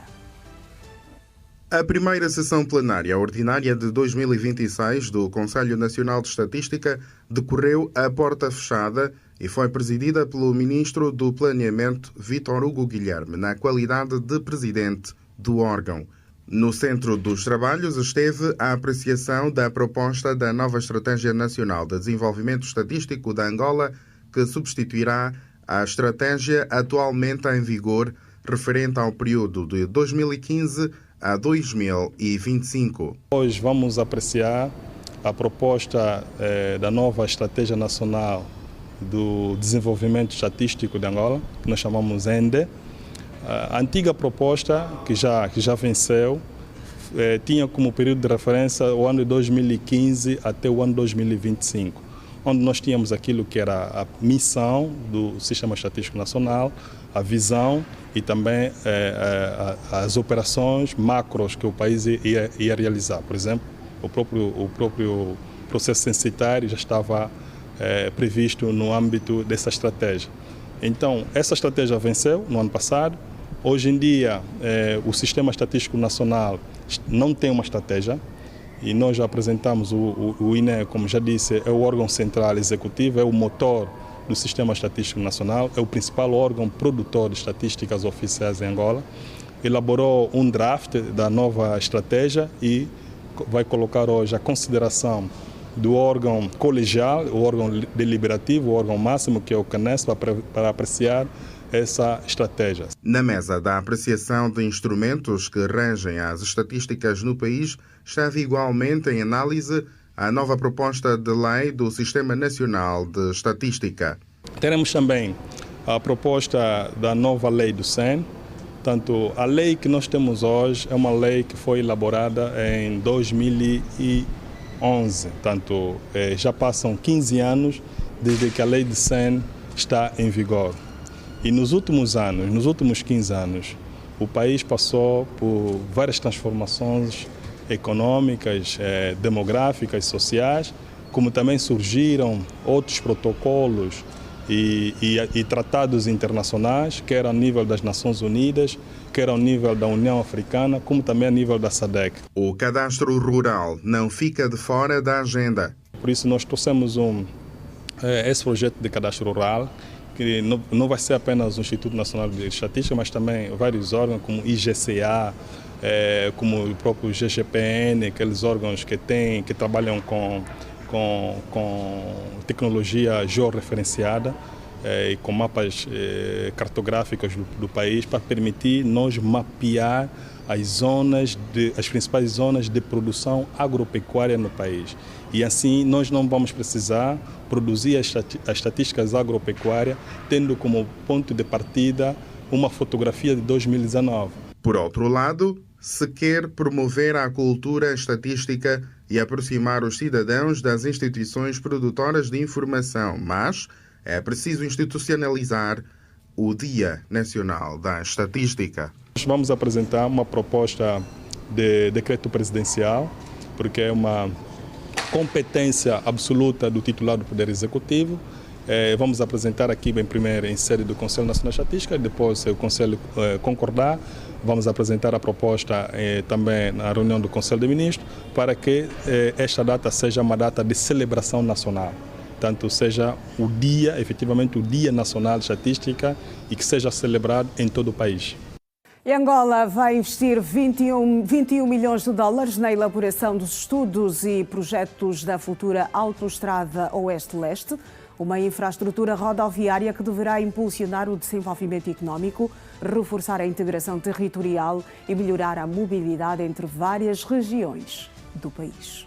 A primeira sessão plenária ordinária de 2026 do Conselho Nacional de Estatística decorreu a porta fechada e foi presidida pelo Ministro do Planeamento, Vítor Hugo Guilherme, na qualidade de presidente do órgão. No centro dos trabalhos esteve a apreciação da proposta da nova Estratégia Nacional de Desenvolvimento Estatístico da Angola, que substituirá a estratégia atualmente em vigor, referente ao período de 2015 a 2025. Hoje vamos apreciar a proposta da nova Estratégia Nacional do Desenvolvimento Estatístico de Angola, que nós chamamos ENDE. A antiga proposta, que já venceu, tinha como período de referência o ano de 2015 até o ano 2025, onde nós tínhamos aquilo que era a missão do Sistema Estatístico Nacional, a visão e também as operações macros que o país ia realizar. Por exemplo, o próprio processo censitário já estava previsto no âmbito dessa estratégia. Então, essa estratégia venceu no ano passado. Hoje em dia, o Sistema Estatístico Nacional não tem uma estratégia e nós já apresentamos o INE, como já disse, é o órgão central executivo, é o motor do Sistema Estatístico Nacional, é o principal órgão produtor de estatísticas oficiais em Angola. Elaborou um draft da nova estratégia e vai colocar hoje a consideração do órgão colegial, o órgão deliberativo, o órgão máximo, que é o CANES, para apreciar essa estratégia. Na mesa da apreciação de instrumentos que regem as estatísticas no país, esteve igualmente em análise a nova proposta de lei do Sistema Nacional de Estatística. Teremos também a proposta da nova lei do SEN. Tanto a lei que nós temos hoje é uma lei que foi elaborada em 2011. Tanto já passam 15 anos desde que a lei do SEN está em vigor. E nos últimos 15 anos, o país passou por várias transformações econômicas, demográficas, sociais, como também surgiram outros protocolos e tratados internacionais, quer ao nível das Nações Unidas, quer ao nível da União Africana, como também a nível da SADC. O cadastro rural não fica de fora da agenda. Por isso nós trouxemos esse projeto de cadastro rural, que não vai ser apenas o Instituto Nacional de Estatística, mas também vários órgãos como o IGCA, como o próprio GGPN, aqueles órgãos que trabalham com tecnologia georreferenciada e com mapas cartográficos do país, para permitir nós mapear as principais zonas de produção agropecuária no país. E assim nós não vamos precisar produzir as estatísticas agropecuárias tendo como ponto de partida uma fotografia de 2019. Por outro lado, se quer promover a cultura estatística e aproximar os cidadãos das instituições produtoras de informação, mas é preciso institucionalizar o Dia Nacional da Estatística. Vamos apresentar uma proposta de decreto presidencial, porque é uma competência absoluta do titular do Poder Executivo. Vamos apresentar aqui, bem primeiro, em sede do Conselho Nacional de Estatística, depois, se o Conselho concordar, vamos apresentar a proposta também na reunião do Conselho de Ministros, para que esta data seja uma data de celebração nacional. Tanto seja o dia, efetivamente, o Dia Nacional de Estatística, e que seja celebrado em todo o país. E Angola vai investir 21 milhões de dólares na elaboração dos estudos e projetos da futura Autoestrada Oeste-Leste, uma infraestrutura rodoviária que deverá impulsionar o desenvolvimento económico, reforçar a integração territorial e melhorar a mobilidade entre várias regiões do país.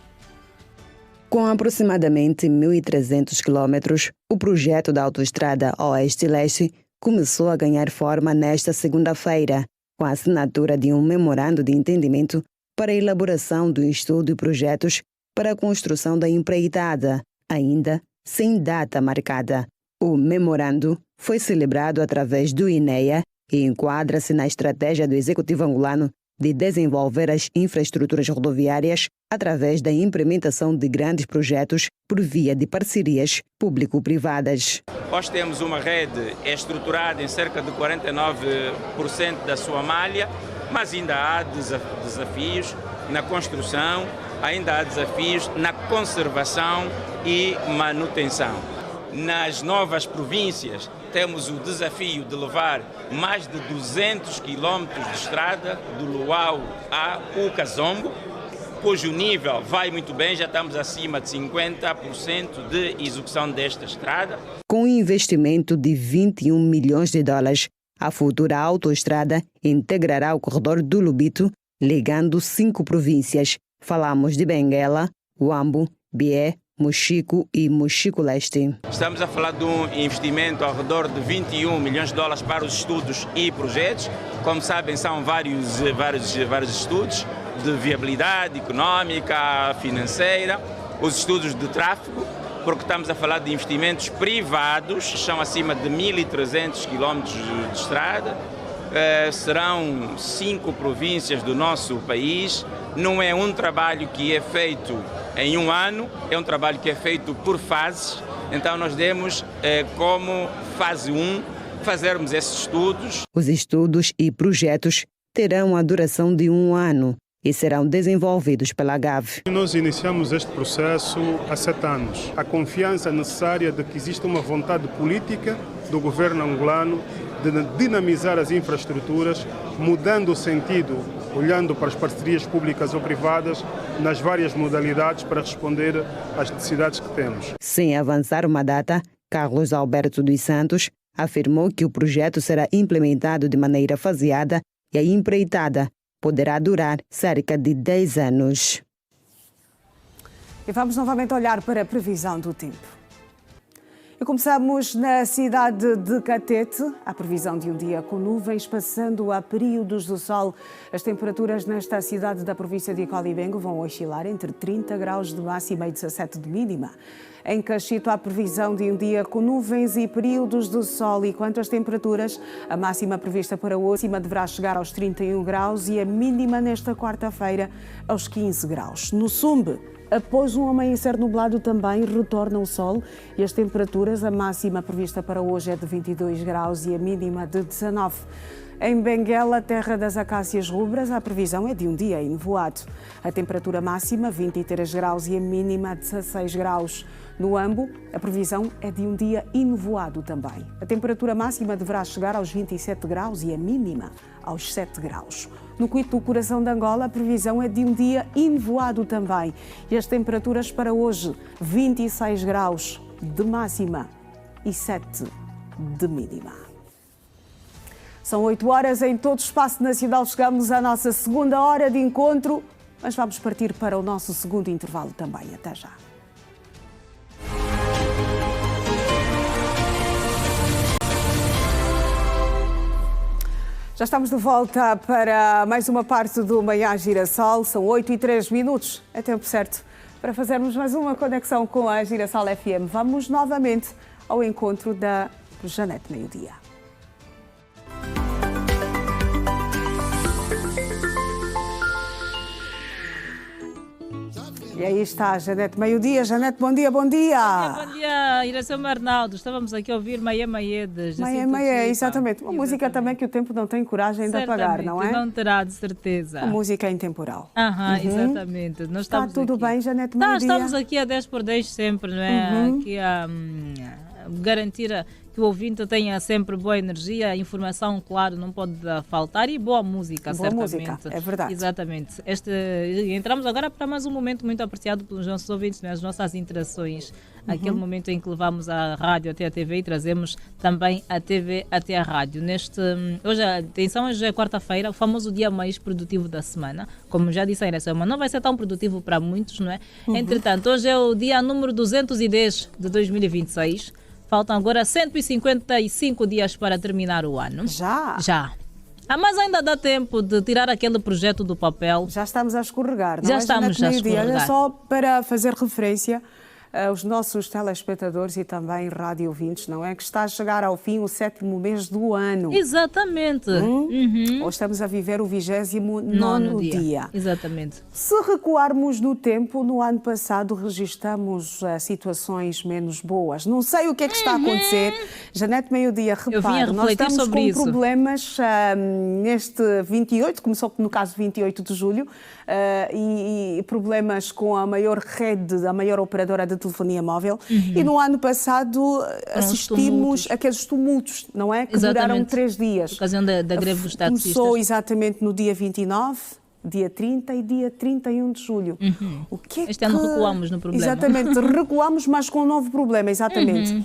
Com aproximadamente 1.300 quilômetros, o projeto da Autoestrada Oeste-Leste começou a ganhar forma nesta segunda-feira, com a assinatura de um memorando de entendimento para a elaboração do estudo e projetos para a construção da empreitada, ainda sem data marcada. O memorando foi celebrado através do INEA e enquadra-se na estratégia do Executivo angolano de desenvolver as infraestruturas rodoviárias através da implementação de grandes projetos por via de parcerias público-privadas. Nós temos uma rede estruturada em cerca de 49% da sua malha, mas ainda há desafios na construção, ainda há desafios na conservação e manutenção. Nas novas províncias, temos o desafio de levar mais de 200 quilómetros de estrada do Luau a Ucazombo, cujo nível vai muito bem, já estamos acima de 50% de execução desta estrada. Com um investimento de 21 milhões de dólares, a futura autoestrada integrará o corredor do Lubito, ligando 5 províncias. Falamos de Benguela, Huambo, Bié, Mochico e Mochico Leste. Estamos a falar de um investimento ao redor de 21 milhões de dólares para os estudos e projetos. Como sabem, são vários estudos de viabilidade económica, financeira, os estudos de tráfego, porque estamos a falar de investimentos privados, são acima de 1.300 quilómetros de estrada, serão 5 províncias do nosso país. Não é um trabalho que é feito em um ano, é um trabalho que é feito por fases. Então nós demos como fase 1 fazermos esses estudos. Os estudos e projetos terão a duração de 1 ano e serão desenvolvidos pela GAV. Nós iniciamos este processo há 7 anos. A confiança necessária de que existe uma vontade política do governo angolano de dinamizar as infraestruturas, mudando o sentido, olhando para as parcerias públicas ou privadas nas várias modalidades para responder às necessidades que temos. Sem avançar uma data, Carlos Alberto dos Santos, afirmou que o projeto será implementado de maneira faseada e a empreitada poderá durar cerca de 10 anos. E vamos novamente olhar para a previsão do tempo. E começamos na cidade de Catete. A previsão de um dia com nuvens, passando a períodos do sol. As temperaturas nesta cidade da província de Colibengo vão oscilar entre 30 graus de máxima e 17 de mínima. Em Cachito, há previsão de um dia com nuvens e períodos de sol. E quanto às temperaturas, a máxima prevista para hoje deverá chegar aos 31 graus e a mínima nesta quarta-feira aos 15 graus. No Sumbe, após um amanhecer nublado também retorna o sol e as temperaturas, a máxima prevista para hoje é de 22 graus e a mínima de 19. Em Benguela, terra das acácias rubras, a previsão é de um dia enevoado. A temperatura máxima 23 graus e a mínima 16 graus. No Ambo, a previsão é de um dia enevoado também. A temperatura máxima deverá chegar aos 27 graus e a mínima aos 7 graus. No Cuito do Coração de Angola, a previsão é de um dia enevoado também. E as temperaturas para hoje, 26 graus de máxima e 7 de mínima. São 8 horas em todo o espaço nacional. Chegamos à nossa segunda hora de encontro, mas vamos partir para o nosso segundo intervalo também. Até já. Já estamos de volta para mais uma parte do Manhã Girassol. São 8h03. É tempo certo para fazermos mais uma conexão com a Girassol FM. Vamos novamente ao encontro da Janete Meio-Dia. E aí está a Janete Meio-Dia. Janete, bom dia, bom dia. Bom dia, Iracema Arnaldo. Estávamos aqui a ouvir Maia Maia de Jacinto Maia Maia, exatamente. Uma música também que o tempo não tem coragem de apagar, não é? Não terá, de certeza. A música é intemporal. Exatamente. Nós está tudo aqui. Bem, Janete Meio-Dia? Estamos aqui a 10x10 sempre, não é? Aqui a garantir que o ouvinte tenha sempre boa energia, a informação, claro, não pode faltar e boa música, boa certamente. Música, é verdade. Exatamente. Entramos agora para mais um momento muito apreciado pelos nossos ouvintes, né? As nossas interações. Aquele momento em que levamos a rádio até a TV e trazemos também a TV até a rádio. Hoje, atenção, hoje é quarta-feira, o famoso dia mais produtivo da semana. Como já disse a Iracema, não vai ser tão produtivo para muitos, não é? Entretanto, hoje é o dia número 210 de 2026. Faltam agora 155 dias para terminar o ano. Já. Mas ainda dá tempo de tirar aquele projeto do papel. Já estamos a escorregar, não é? Já estamos a escorregar. Olha, só para fazer referência aos nossos telespectadores e também rádio ouvintes, não é? Que está a chegar ao fim o 7º mês do ano. Exatamente. Hoje estamos a viver o 29º dia. Exatamente. Se recuarmos no tempo, no ano passado registramos situações menos boas. Não sei o que é que está a acontecer. Janete Meio-Dia, repare, nós estamos com problemas neste 28, começou no caso 28 de julho, e problemas com a maior rede, a maior operadora de telefonia móvel. E no ano passado assistimos aqueles tumultos, não é? Que duraram 3 dias. Por ocasião da greve dos taxistas. Começou exatamente no dia 29, dia 30 e dia 31 de julho. O que é este ano recuamos no problema. Exatamente, recuamos, mas com um novo problema, exatamente.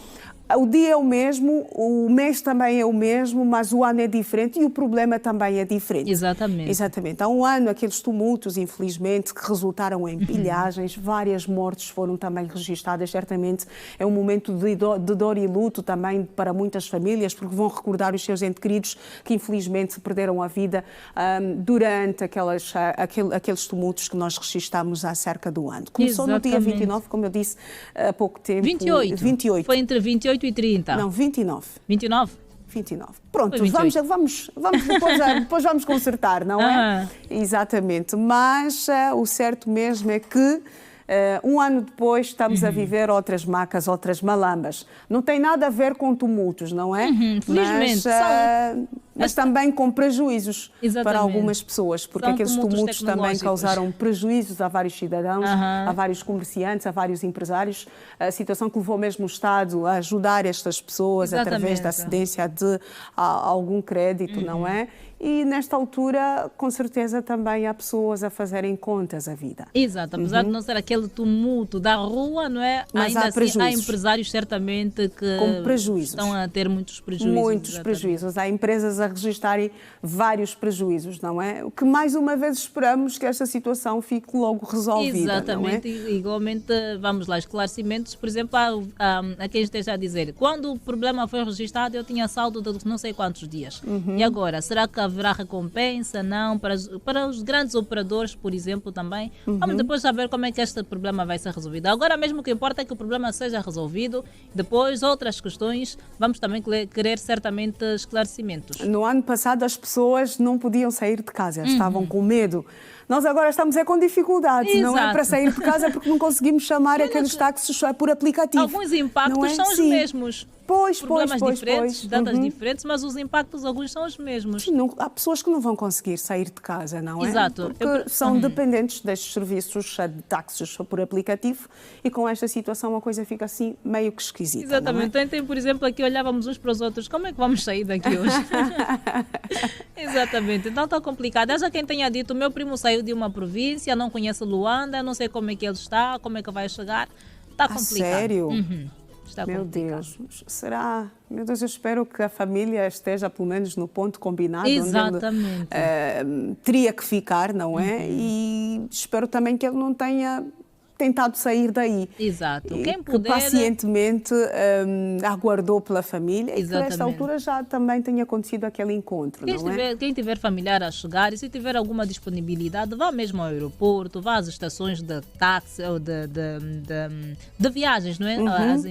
O dia é o mesmo, o mês também é o mesmo, mas o ano é diferente e o problema também é diferente. Exatamente. Há um ano, aqueles tumultos, infelizmente, que resultaram em pilhagens, várias mortes foram também registadas. Certamente é um momento de dor e luto também para muitas famílias, porque vão recordar os seus entes queridos que infelizmente perderam a vida durante aqueles tumultos que nós registamos há cerca do ano. Começou no dia 29, como eu disse há pouco tempo. 28. Foi entre 28 e 30. Não, 29. 29? 29. Pronto, vamos depois vamos consertar, não é? Exatamente. Mas o certo mesmo é que um ano depois estamos a viver outras macas, outras malambas. Não tem nada a ver com tumultos, não é? Felizmente. mas também com prejuízos para algumas pessoas, porque São aqueles tumultos também tecnológicos. causaram prejuízos a vários cidadãos, a vários comerciantes, a vários empresários, a situação que levou mesmo o Estado a ajudar estas pessoas através da cedência de algum crédito, não é? E nesta altura, com certeza, também há pessoas a fazerem contas à vida. Exato, apesar de não ser aquele tumulto da rua, não é? Mas ainda há assim, prejuízos. há empresários certamente que Com prejuízos. estão a ter muitos prejuízos. Muitos prejuízos. Há empresas a registarem vários prejuízos, não é? O que mais uma vez esperamos que esta situação fique logo resolvida. Exatamente, não é? e igualmente, vamos lá, esclarecimentos, por exemplo, a quem esteja a dizer, quando o problema foi registado eu tinha saldo de não sei quantos dias. E agora, será que haverá recompensa? Não, para os grandes operadores, por exemplo, também. Vamos depois saber como é que este problema vai ser resolvido. Agora mesmo o que importa é que o problema seja resolvido, depois outras questões, vamos também querer certamente esclarecimentos. No ano passado as pessoas não podiam sair de casa, estavam com medo. Nós agora estamos com dificuldade, não é, para sair de casa porque não conseguimos chamar aqueles táxis por aplicativo. Alguns impactos são os mesmos. Problemas diferentes, datas diferentes, mas os impactos, alguns são os mesmos. Não, há pessoas que não vão conseguir sair de casa, não é? Exato. Porque são dependentes destes serviços de táxis por aplicativo e com esta situação a coisa fica assim meio que esquisita. Exatamente. Não é? Então, por exemplo, aqui olhávamos uns para os outros, como é que vamos sair daqui hoje? Exatamente. Então está complicado. Já quem tenha dito, o meu primo saiu de uma província, não conhece Luanda, não sei como é que ele está, como é que vai chegar. Está complicado. Sério? Está Meu complicado. Deus, será? Meu Deus, eu espero que a família esteja pelo menos no ponto combinado Exatamente. onde ele teria que ficar, não é? E espero também que ele não tenha tentado sair daí. Exato. E Quem que puder... pacientemente aguardou pela família e que Exatamente. nesta altura já também tenha acontecido aquele encontro, não é? Quem tiver familiar a chegar e se tiver alguma disponibilidade, vá mesmo ao aeroporto, vá às estações de táxi ou de viagens, não é?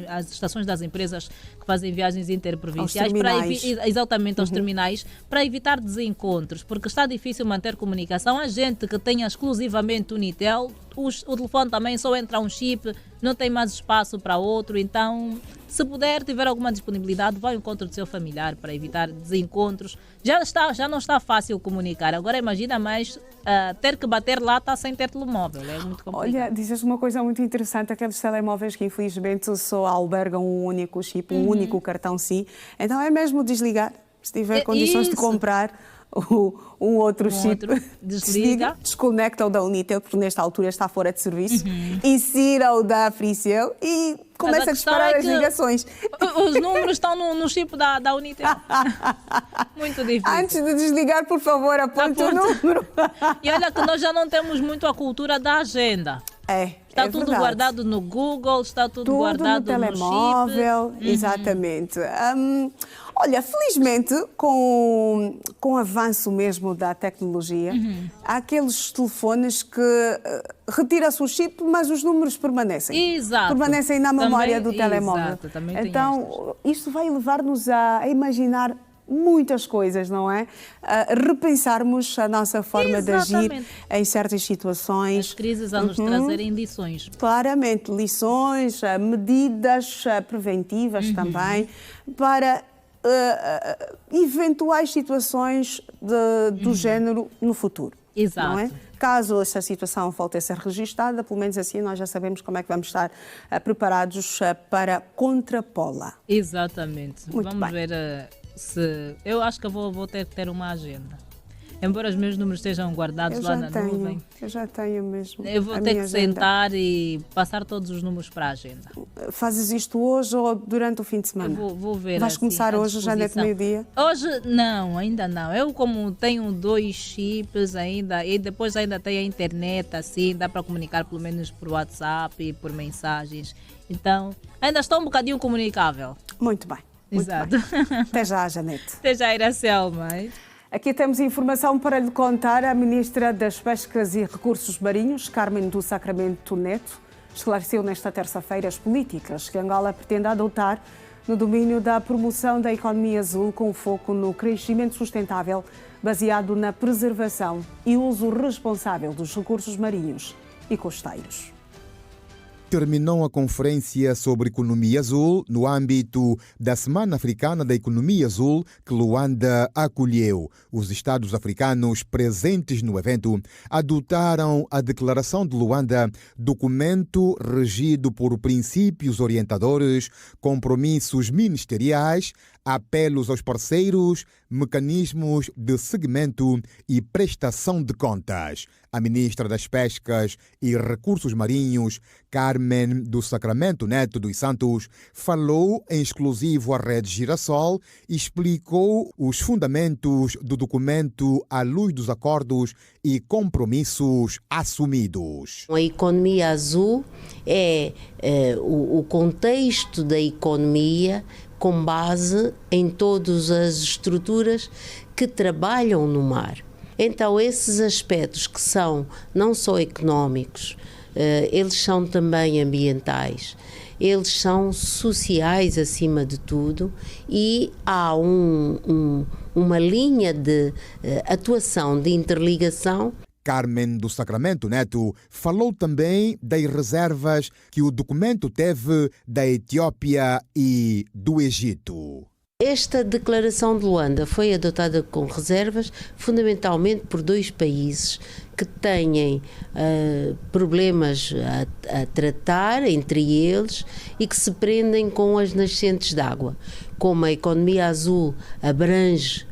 Às estações das empresas que fazem viagens interprovinciais, exatamente aos terminais, para evitar desencontros, porque está difícil manter comunicação. Há gente que tenha exclusivamente Unitel, o telefone também só entra um chip, não tem mais espaço para outro, então se puder, tiver alguma disponibilidade, vá ao encontro do seu familiar para evitar desencontros. Já não está fácil comunicar, agora imagina mais ter que bater lata sem ter telemóvel, é muito complicado. Olha, dizes uma coisa muito interessante, aqueles telemóveis que infelizmente só albergam um único chip, um único cartão SIM, então é mesmo desligar, se tiver condições de comprar um outro chip, desliga, desconecta o da Unitel, porque nesta altura está fora de serviço, insira o da Fricel e começa a disparar as ligações. Os números estão no chip da Unitel. Muito difícil. Antes de desligar, por favor, aponte o número. E olha que nós já não temos muito a cultura da agenda. Está tudo verdade. Guardado no Google, está tudo guardado no telemóvel, chip. Exatamente. Olha, felizmente, com o avanço mesmo da tecnologia, há aqueles telefones que retira-se o chip, mas os números permanecem. Exato. Permanecem na memória do telemóvel. Exato, também então, isto vai levar-nos a imaginar muitas coisas, não é? Repensarmos a nossa forma de agir em certas situações. As crises a nos trazerem lições. Claramente, lições, medidas preventivas também, para eventuais situações do género no futuro. Exato. Não é? Caso essa situação volte a ser registada, pelo menos assim nós já sabemos como é que vamos estar preparados para contrapô-la. Exatamente. Muito Vamos bem. ver se... Eu acho que eu vou ter que ter uma agenda. Embora os meus números estejam guardados lá na nuvem. Eu já tenho mesmo. Eu vou ter que sentar e passar todos os números para a agenda. Fazes isto hoje ou durante o fim de semana? Vou ver. Vais começar hoje, já de meio-dia? Hoje não, ainda não. Eu como tenho 2 chips ainda e depois ainda tenho a internet, assim, dá para comunicar pelo menos por WhatsApp e por mensagens. Então, ainda estou um bocadinho comunicável. Muito bem. Exato. Até já, Janete. Até já, Iracelma. Aqui temos informação para lhe contar. A Ministra das Pescas e Recursos Marinhos, Carmen do Sacramento Neto, esclareceu nesta terça-feira as políticas que Angola pretende adotar no domínio da promoção da economia azul, com foco no crescimento sustentável, baseado na preservação e uso responsável dos recursos marinhos e costeiros. terminou a Conferência sobre Economia Azul no âmbito da Semana Africana da Economia Azul que Luanda acolheu. Os Estados africanos presentes no evento adotaram a Declaração de Luanda, documento regido por princípios orientadores, compromissos ministeriais, apelos aos parceiros, mecanismos de seguimento e prestação de contas. A ministra das Pescas e Recursos Marinhos, Carmen do Sacramento Neto dos Santos, falou em exclusivo à Rede Girassol e explicou os fundamentos do documento à luz dos acordos e compromissos assumidos. A economia azul é o contexto da economia com base em todas as estruturas que trabalham no mar. Então, esses aspectos que são não só económicos, eles são também ambientais, eles são sociais acima de tudo, e há uma linha de atuação, de interligação. Carmen do Sacramento Neto falou também das reservas que o documento teve da Etiópia e do Egito. Esta declaração de Luanda foi adotada com reservas fundamentalmente por dois países que têm problemas a tratar entre eles e que se prendem com as nascentes de água. Como a economia azul abrange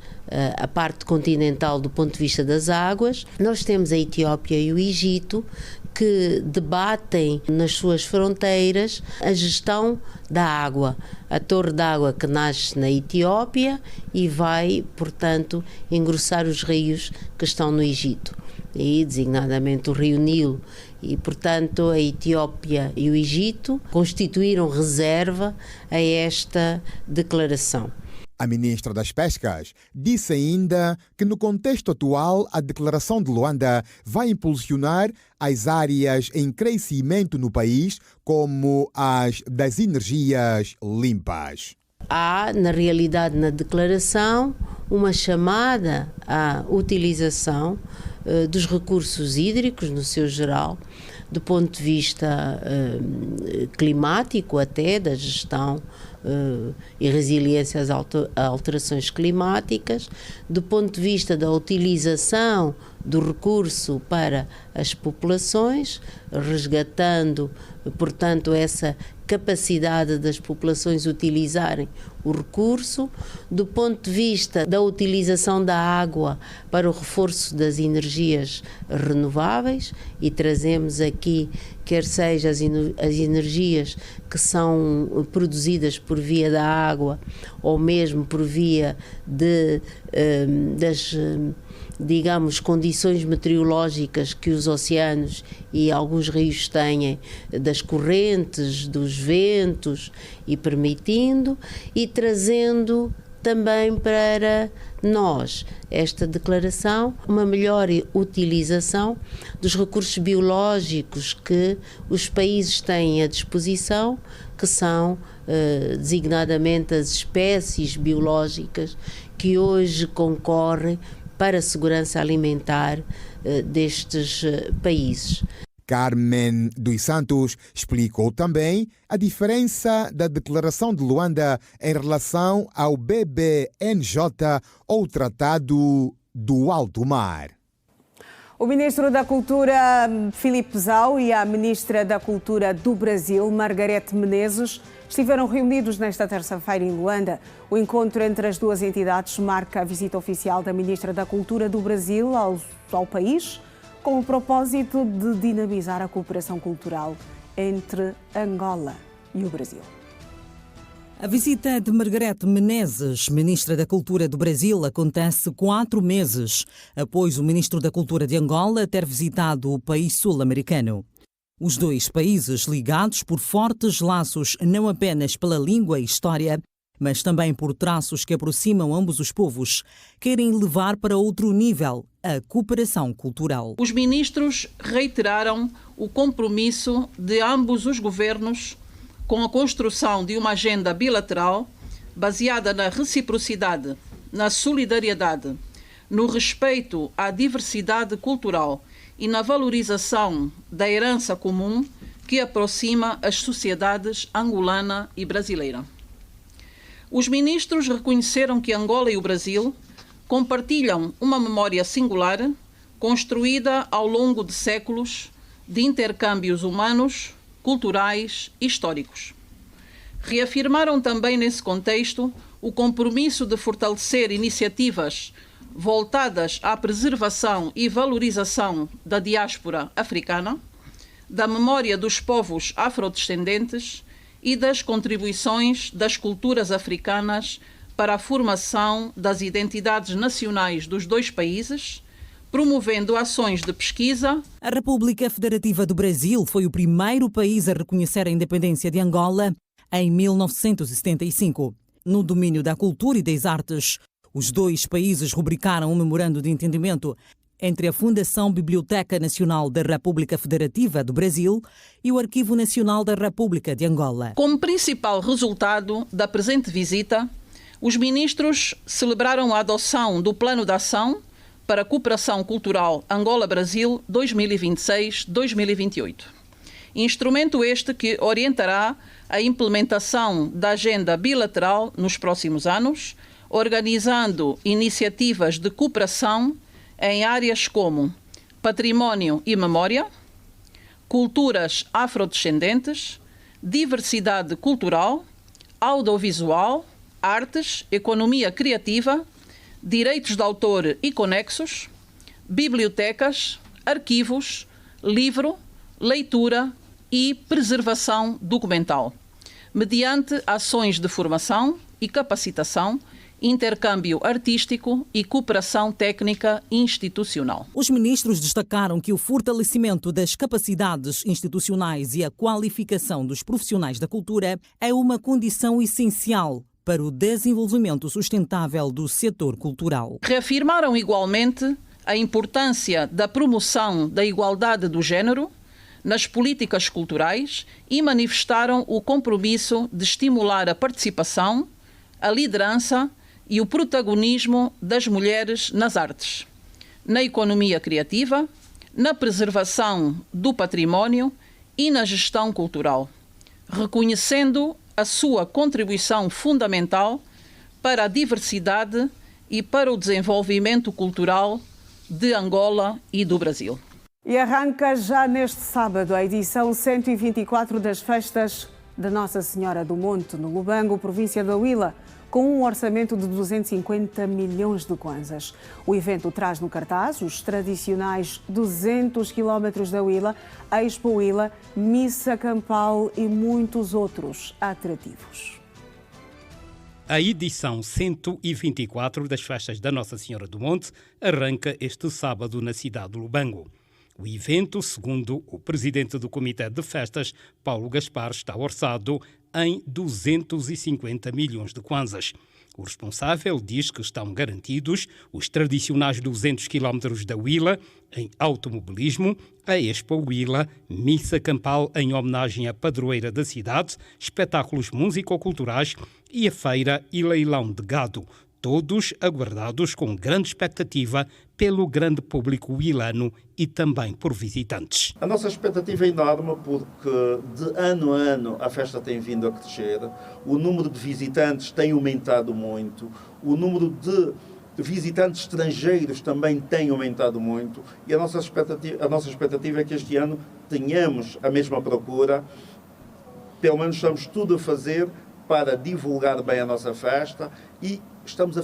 a parte continental do ponto de vista das águas, nós temos a Etiópia e o Egito que debatem nas suas fronteiras a gestão da água. A torre de água que nasce na Etiópia e vai, portanto, engrossar os rios que estão no Egito, e designadamente o rio Nilo. E, portanto, a Etiópia e o Egito constituíram reserva a esta declaração. A ministra das Pescas disse ainda que, no contexto atual, a Declaração de Luanda vai impulsionar as áreas em crescimento no país, como as das energias limpas. Há, na realidade, na declaração, uma chamada à utilização dos recursos hídricos, no seu geral, do ponto de vista climático até, da gestão e resiliência às alterações climáticas, do ponto de vista da utilização do recurso para as populações, resgatando, portanto, essa capacidade das populações utilizarem o recurso, do ponto de vista da utilização da água para o reforço das energias renováveis, e trazemos aqui quer seja as energias que são produzidas por via da água ou mesmo por via das digamos, condições meteorológicas que os oceanos e alguns rios têm, das correntes, dos ventos, e permitindo e trazendo também para nós esta declaração uma melhor utilização dos recursos biológicos que os países têm à disposição, que são designadamente as espécies biológicas que hoje concorrem para a segurança alimentar destes países. Carmen dos Santos explicou também a diferença da Declaração de Luanda em relação ao BBNJ ou Tratado do Alto Mar. O ministro da Cultura, Filipe Zau, e a ministra da Cultura do Brasil, Margarete Menezes, estiveram reunidos nesta terça-feira em Luanda. O encontro entre as duas entidades marca a visita oficial da ministra da Cultura do Brasil ao país, com o propósito de dinamizar a cooperação cultural entre Angola e o Brasil. A visita de Margarete Menezes, ministra da Cultura do Brasil, acontece 4 meses após o ministro da Cultura de Angola ter visitado o país sul-americano. Os dois países, ligados por fortes laços não apenas pela língua e história, mas também por traços que aproximam ambos os povos, querem levar para outro nível a cooperação cultural. Os ministros reiteraram o compromisso de ambos os governos com a construção de uma agenda bilateral baseada na reciprocidade, na solidariedade, no respeito à diversidade cultural e na valorização da herança comum que aproxima as sociedades angolana e brasileira. Os ministros reconheceram que Angola e o Brasil compartilham uma memória singular, construída ao longo de séculos de intercâmbios humanos, culturais e históricos. Reafirmaram também nesse contexto o compromisso de fortalecer iniciativas voltadas à preservação e valorização da diáspora africana, da memória dos povos afrodescendentes e das contribuições das culturas africanas para a formação das identidades nacionais dos dois países, promovendo ações de pesquisa. A República Federativa do Brasil foi o primeiro país a reconhecer a independência de Angola em 1975. No domínio da cultura e das artes, os dois países rubricaram um memorando de entendimento entre a Fundação Biblioteca Nacional da República Federativa do Brasil e o Arquivo Nacional da República de Angola. Como principal resultado da presente visita, os ministros celebraram a adoção do Plano de Ação para a Cooperação Cultural Angola-Brasil 2026-2028. Instrumento este que orientará a implementação da agenda bilateral nos próximos anos, organizando iniciativas de cooperação em áreas como património e memória, culturas afrodescendentes, diversidade cultural, audiovisual, artes, economia criativa, direitos de autor e conexos, bibliotecas, arquivos, livro, leitura e preservação documental, mediante ações de formação e capacitação, intercâmbio artístico e cooperação técnica institucional. Os ministros destacaram que o fortalecimento das capacidades institucionais e a qualificação dos profissionais da cultura é uma condição essencial para o desenvolvimento sustentável do setor cultural. Reafirmaram igualmente a importância da promoção da igualdade do género nas políticas culturais e manifestaram o compromisso de estimular a participação, a liderança e o protagonismo das mulheres nas artes, na economia criativa, na preservação do património e na gestão cultural, reconhecendo a sua contribuição fundamental para a diversidade e para o desenvolvimento cultural de Angola e do Brasil. E arranca já neste sábado a edição 124 das Festas de Nossa Senhora do Monte, no Lubango, província da Huila, com um orçamento de 250 milhões de kwanzas. O evento traz no cartaz os tradicionais 200 quilómetros da Huila, a Expo Huila, missa campal e muitos outros atrativos. A edição 124 das Festas da Nossa Senhora do Monte arranca este sábado na cidade de Lubango. O evento, segundo o presidente do Comitê de Festas, Paulo Gaspar, está orçado em 250 milhões de kwanzas. O responsável diz que estão garantidos os tradicionais 200 quilómetros da Huila em automobilismo, a Expo Huila, missa campal em homenagem à padroeira da cidade, espetáculos músico-culturais e a feira e leilão de gado, todos aguardados com grande expectativa pelo grande público huilano e também por visitantes. A nossa expectativa é enorme porque de ano a ano a festa tem vindo a crescer, o número de visitantes tem aumentado muito, o número de visitantes estrangeiros também tem aumentado muito e a nossa expectativa é que este ano tenhamos a mesma procura, pelo menos estamos tudo a fazer para divulgar bem a nossa festa e estamos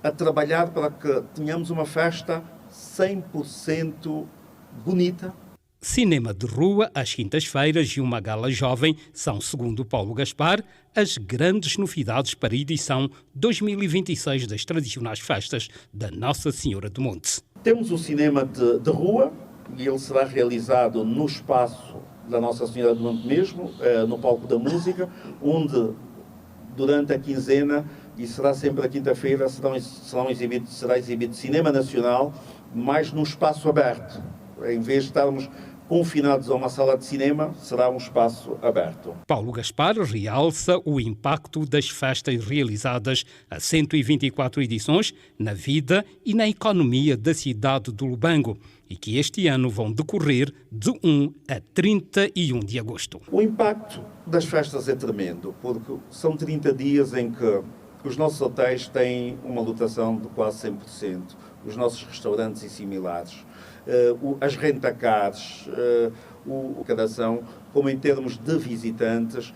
a trabalhar para que tenhamos uma festa 100% bonita. Cinema de rua, às quintas-feiras e uma gala jovem são, segundo Paulo Gaspar, as grandes novidades para a edição 2026 das tradicionais festas da Nossa Senhora do Monte. Temos o cinema de rua e ele será realizado no espaço da Nossa Senhora do Monte mesmo, no palco da música, onde durante a quinzena e será sempre a quinta-feira será exibido cinema nacional, mas num espaço aberto. Em vez de estarmos confinados a uma sala de cinema, será um espaço aberto. Paulo Gaspar realça o impacto das festas realizadas a 124 edições na vida e na economia da cidade do Lubango e que este ano vão decorrer de 1 a 31 de agosto. O impacto das festas é tremendo, porque são 30 dias em que os nossos hotéis têm uma lotação de quase 100%, os nossos restaurantes e similares. As rentacars, a arrecadação, como em termos de visitantes.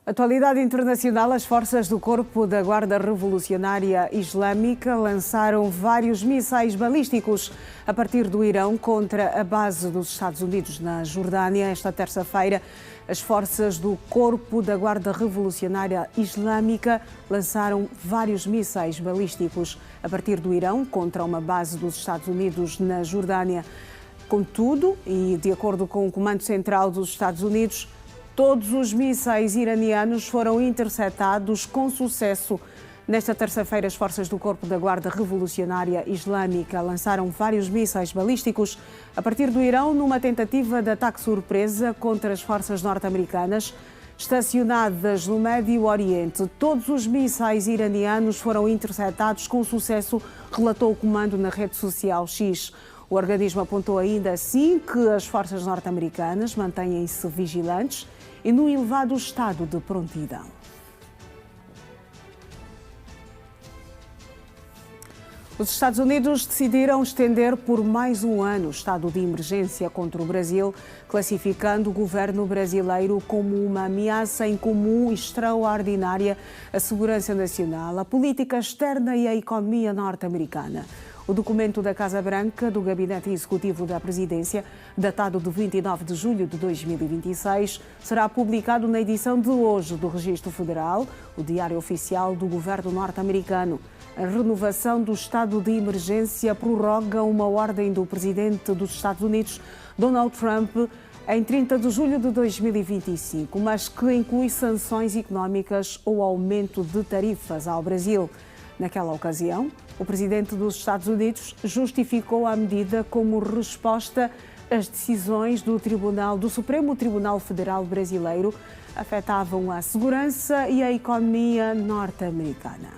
Atualidade internacional, as forças do Corpo da Guarda Revolucionária Islâmica lançaram vários mísseis balísticos a partir do Irão contra a base dos Estados Unidos na Jordânia. Esta terça-feira, as forças do Corpo da Guarda Revolucionária Islâmica lançaram vários mísseis balísticos a partir do Irão contra uma base dos Estados Unidos na Jordânia. Contudo, e de acordo com o Comando Central dos Estados Unidos, todos os mísseis iranianos foram interceptados com sucesso. Nesta terça-feira, as forças do Corpo da Guarda Revolucionária Islâmica lançaram vários mísseis balísticos a partir do Irão numa tentativa de ataque surpresa contra as forças norte-americanas estacionadas no Médio Oriente. Todos os mísseis iranianos foram interceptados com sucesso, relatou o comando na rede social X. O organismo apontou ainda assim que as forças norte-americanas mantêm-se vigilantes e num elevado estado de prontidão. Os Estados Unidos decidiram estender por mais um ano o estado de emergência contra o Brasil, classificando o governo brasileiro como uma ameaça incomum e extraordinária à segurança nacional, à política externa e à economia norte-americana. O documento da Casa Branca, do Gabinete Executivo da Presidência, datado de 29 de julho de 2026, será publicado na edição de hoje do Registro Federal, o Diário Oficial do Governo norte-americano. A renovação do estado de emergência prorroga uma ordem do presidente dos Estados Unidos, Donald Trump, em 30 de julho de 2025, mas que inclui sanções económicas ou aumento de tarifas ao Brasil. Naquela ocasião, o presidente dos Estados Unidos justificou a medida como resposta às decisões do Supremo Tribunal Federal Brasileiro afetavam a segurança e a economia norte-americana.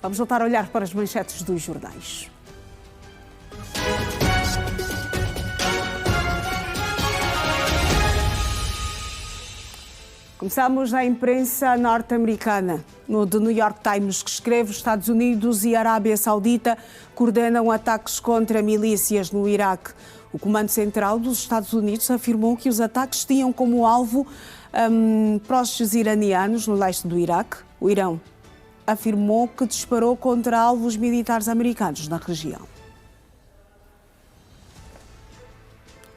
Vamos voltar a olhar para as manchetes dos jornais. Começamos na imprensa norte-americana. No The New York Times, que escreve: Estados Unidos e Arábia Saudita coordenam ataques contra milícias no Iraque. O Comando Central dos Estados Unidos afirmou que os ataques tinham como alvo postos iranianos no leste do Iraque. O Irão afirmou que disparou contra alvos militares americanos na região.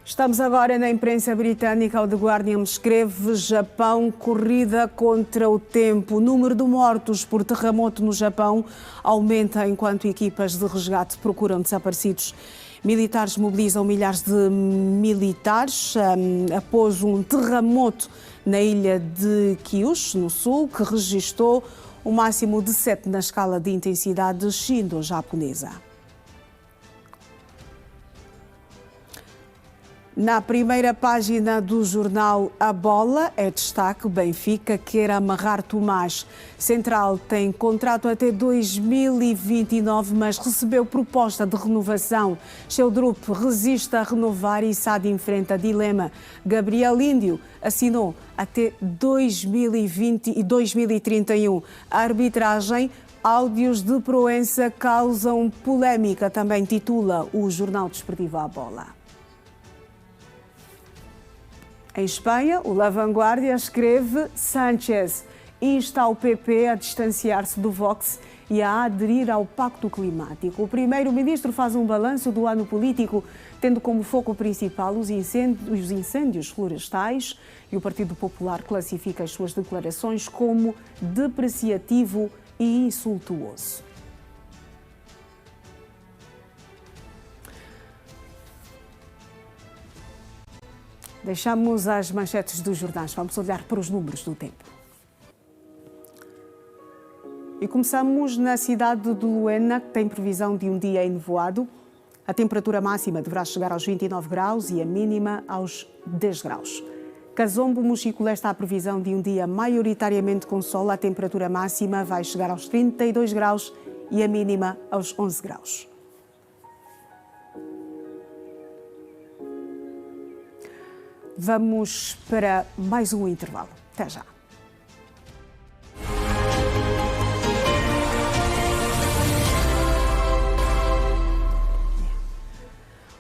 Estamos agora na imprensa britânica. O The Guardian escreve: Japão, corrida contra o tempo. O número de mortos por terremoto no Japão aumenta enquanto equipas de resgate procuram desaparecidos. Militares mobilizam milhares de militares após um terremoto na ilha de Kyushu, no sul, que registrou o máximo de 7 na escala de intensidade shindo-japonesa. Na primeira página do jornal A Bola é destaque: Benfica quer amarrar Tomás. Central tem contrato até 2029, mas recebeu proposta de renovação. Sheldrup resiste a renovar e Sade enfrenta dilema. Gabriel Índio assinou até 2020 e 2031. A arbitragem: áudios de Proença causam polémica, também titula o jornal desportivo A Bola. Em Espanha, o La Vanguardia escreve: Sánchez insta o PP a distanciar-se do Vox e a aderir ao Pacto Climático. O primeiro-ministro faz um balanço do ano político, tendo como foco principal os incêndios florestais, e o Partido Popular classifica as suas declarações como depreciativo e insultuoso. Deixamos as manchetes dos jornais. Vamos olhar para os números do tempo. E começamos na cidade de Luena, que tem previsão de um dia enevoado. A temperatura máxima deverá chegar aos 29 graus e a mínima aos 10 graus. Cazombo, Mochico está a previsão de um dia maioritariamente com sol. A temperatura máxima vai chegar aos 32 graus e a mínima aos 11 graus. Vamos para mais um intervalo. Até já.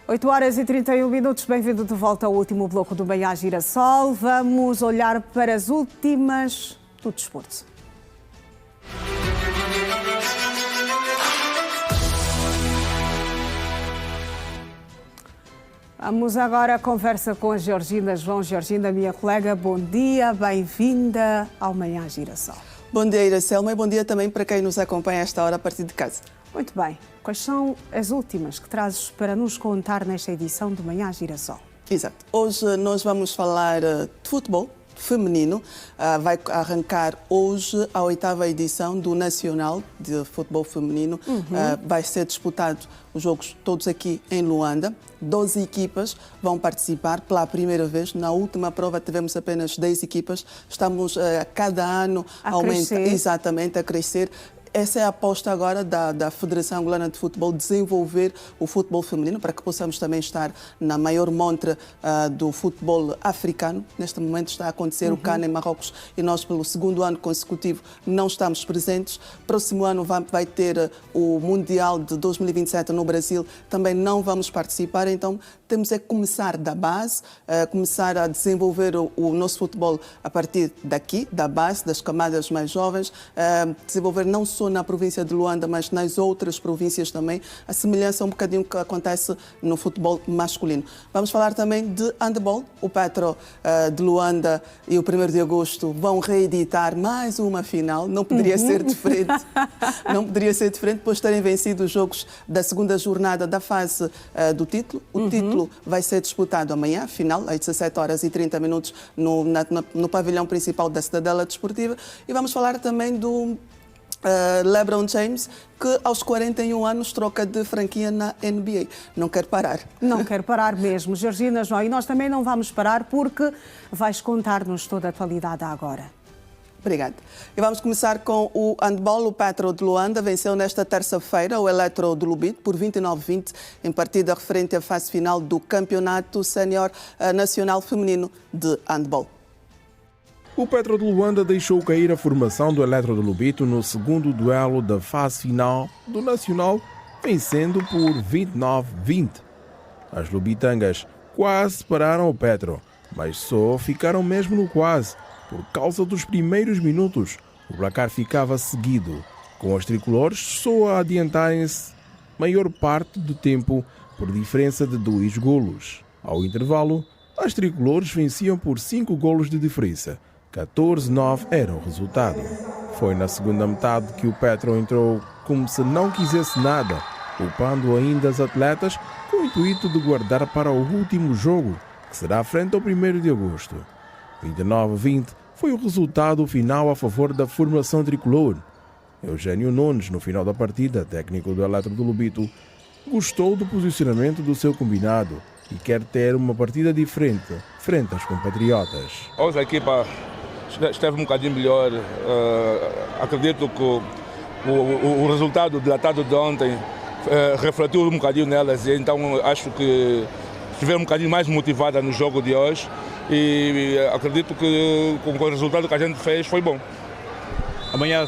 Oito horas e 31 minutos. Bem-vindo de volta ao último bloco do Manhã Girassol. Vamos olhar para as últimas do desporto. Vamos agora à conversa com a Georgina João. Georgina, minha colega, bom dia, bem-vinda ao Manhã Girassol. Bom dia, Iracelma, e bom dia também para quem nos acompanha a esta hora a partir de casa. Muito bem. Quais são as últimas que trazes para nos contar nesta edição do Manhã Girassol? Exato. Hoje nós vamos falar de futebol feminino. Vai arrancar hoje a 8ª edição do Nacional de Futebol Feminino. Vai ser disputado os jogos todos aqui em Luanda. 12 equipas vão participar pela primeira vez. Na última prova tivemos apenas 10 equipas. Estamos a cada ano exatamente a crescer. Essa é a aposta agora da Federação Angolana de Futebol, desenvolver o futebol feminino para que possamos também estar na maior montra do futebol africano. Neste momento está a acontecer o CAN em Marrocos e nós, pelo segundo ano consecutivo, não estamos presentes. Próximo ano vai ter o Mundial de 2027 no Brasil, também não vamos participar, então temos que começar da base, começar a desenvolver o nosso futebol a partir daqui, da base, das camadas mais jovens, desenvolver não só na província de Luanda, mas nas outras províncias também, a semelhança um bocadinho que acontece no futebol masculino. Vamos falar também de handball. O Petro de Luanda e o 1º de agosto vão reeditar mais uma final. Não poderia ser diferente. Não poderia ser diferente depois de terem vencido os jogos da segunda jornada da fase do título. O título vai ser disputado amanhã, final, às 17 horas e 30 minutos, no pavilhão principal da Cidadela Desportiva. E vamos falar também do LeBron James, que aos 41 anos troca de franquia na NBA. Não quer parar. Não quer parar mesmo, Georgina João. E nós também não vamos parar porque vais contar-nos toda a atualidade agora. Obrigada. E vamos começar com o handball. O Petro de Luanda venceu nesta terça-feira o Eletro de Lubito por 29-20 em partida referente à fase final do Campeonato Sénior Nacional Feminino de Handball. O Petro de Luanda deixou cair a formação do Eletro de Lubito no segundo duelo da fase final do Nacional, vencendo por 29-20. As lubitangas quase pararam o Petro, mas só ficaram mesmo no quase. Por causa dos primeiros minutos, o placar ficava seguido, com os tricolores só a adiantarem-se maior parte do tempo por diferença de 2 golos. Ao intervalo, as tricolores venciam por 5 golos de diferença. 14-9 era o resultado. Foi na segunda metade que o Petro entrou como se não quisesse nada, poupando ainda as atletas com o intuito de guardar para o último jogo, que será frente ao 1º de agosto. 29-20 foi o resultado final a favor da formação tricolor. Eugênio Nunes, no final da partida, técnico do Eletro de Lubito, gostou do posicionamento do seu combinado e quer ter uma partida diferente frente aos compatriotas. Hoje a equipa esteve um bocadinho melhor. Acredito que o resultado dilatado de ontem refletiu um bocadinho nelas, e então acho que estiveram um bocadinho mais motivadas no jogo de hoje e acredito que com o resultado que a gente fez foi bom. Amanhã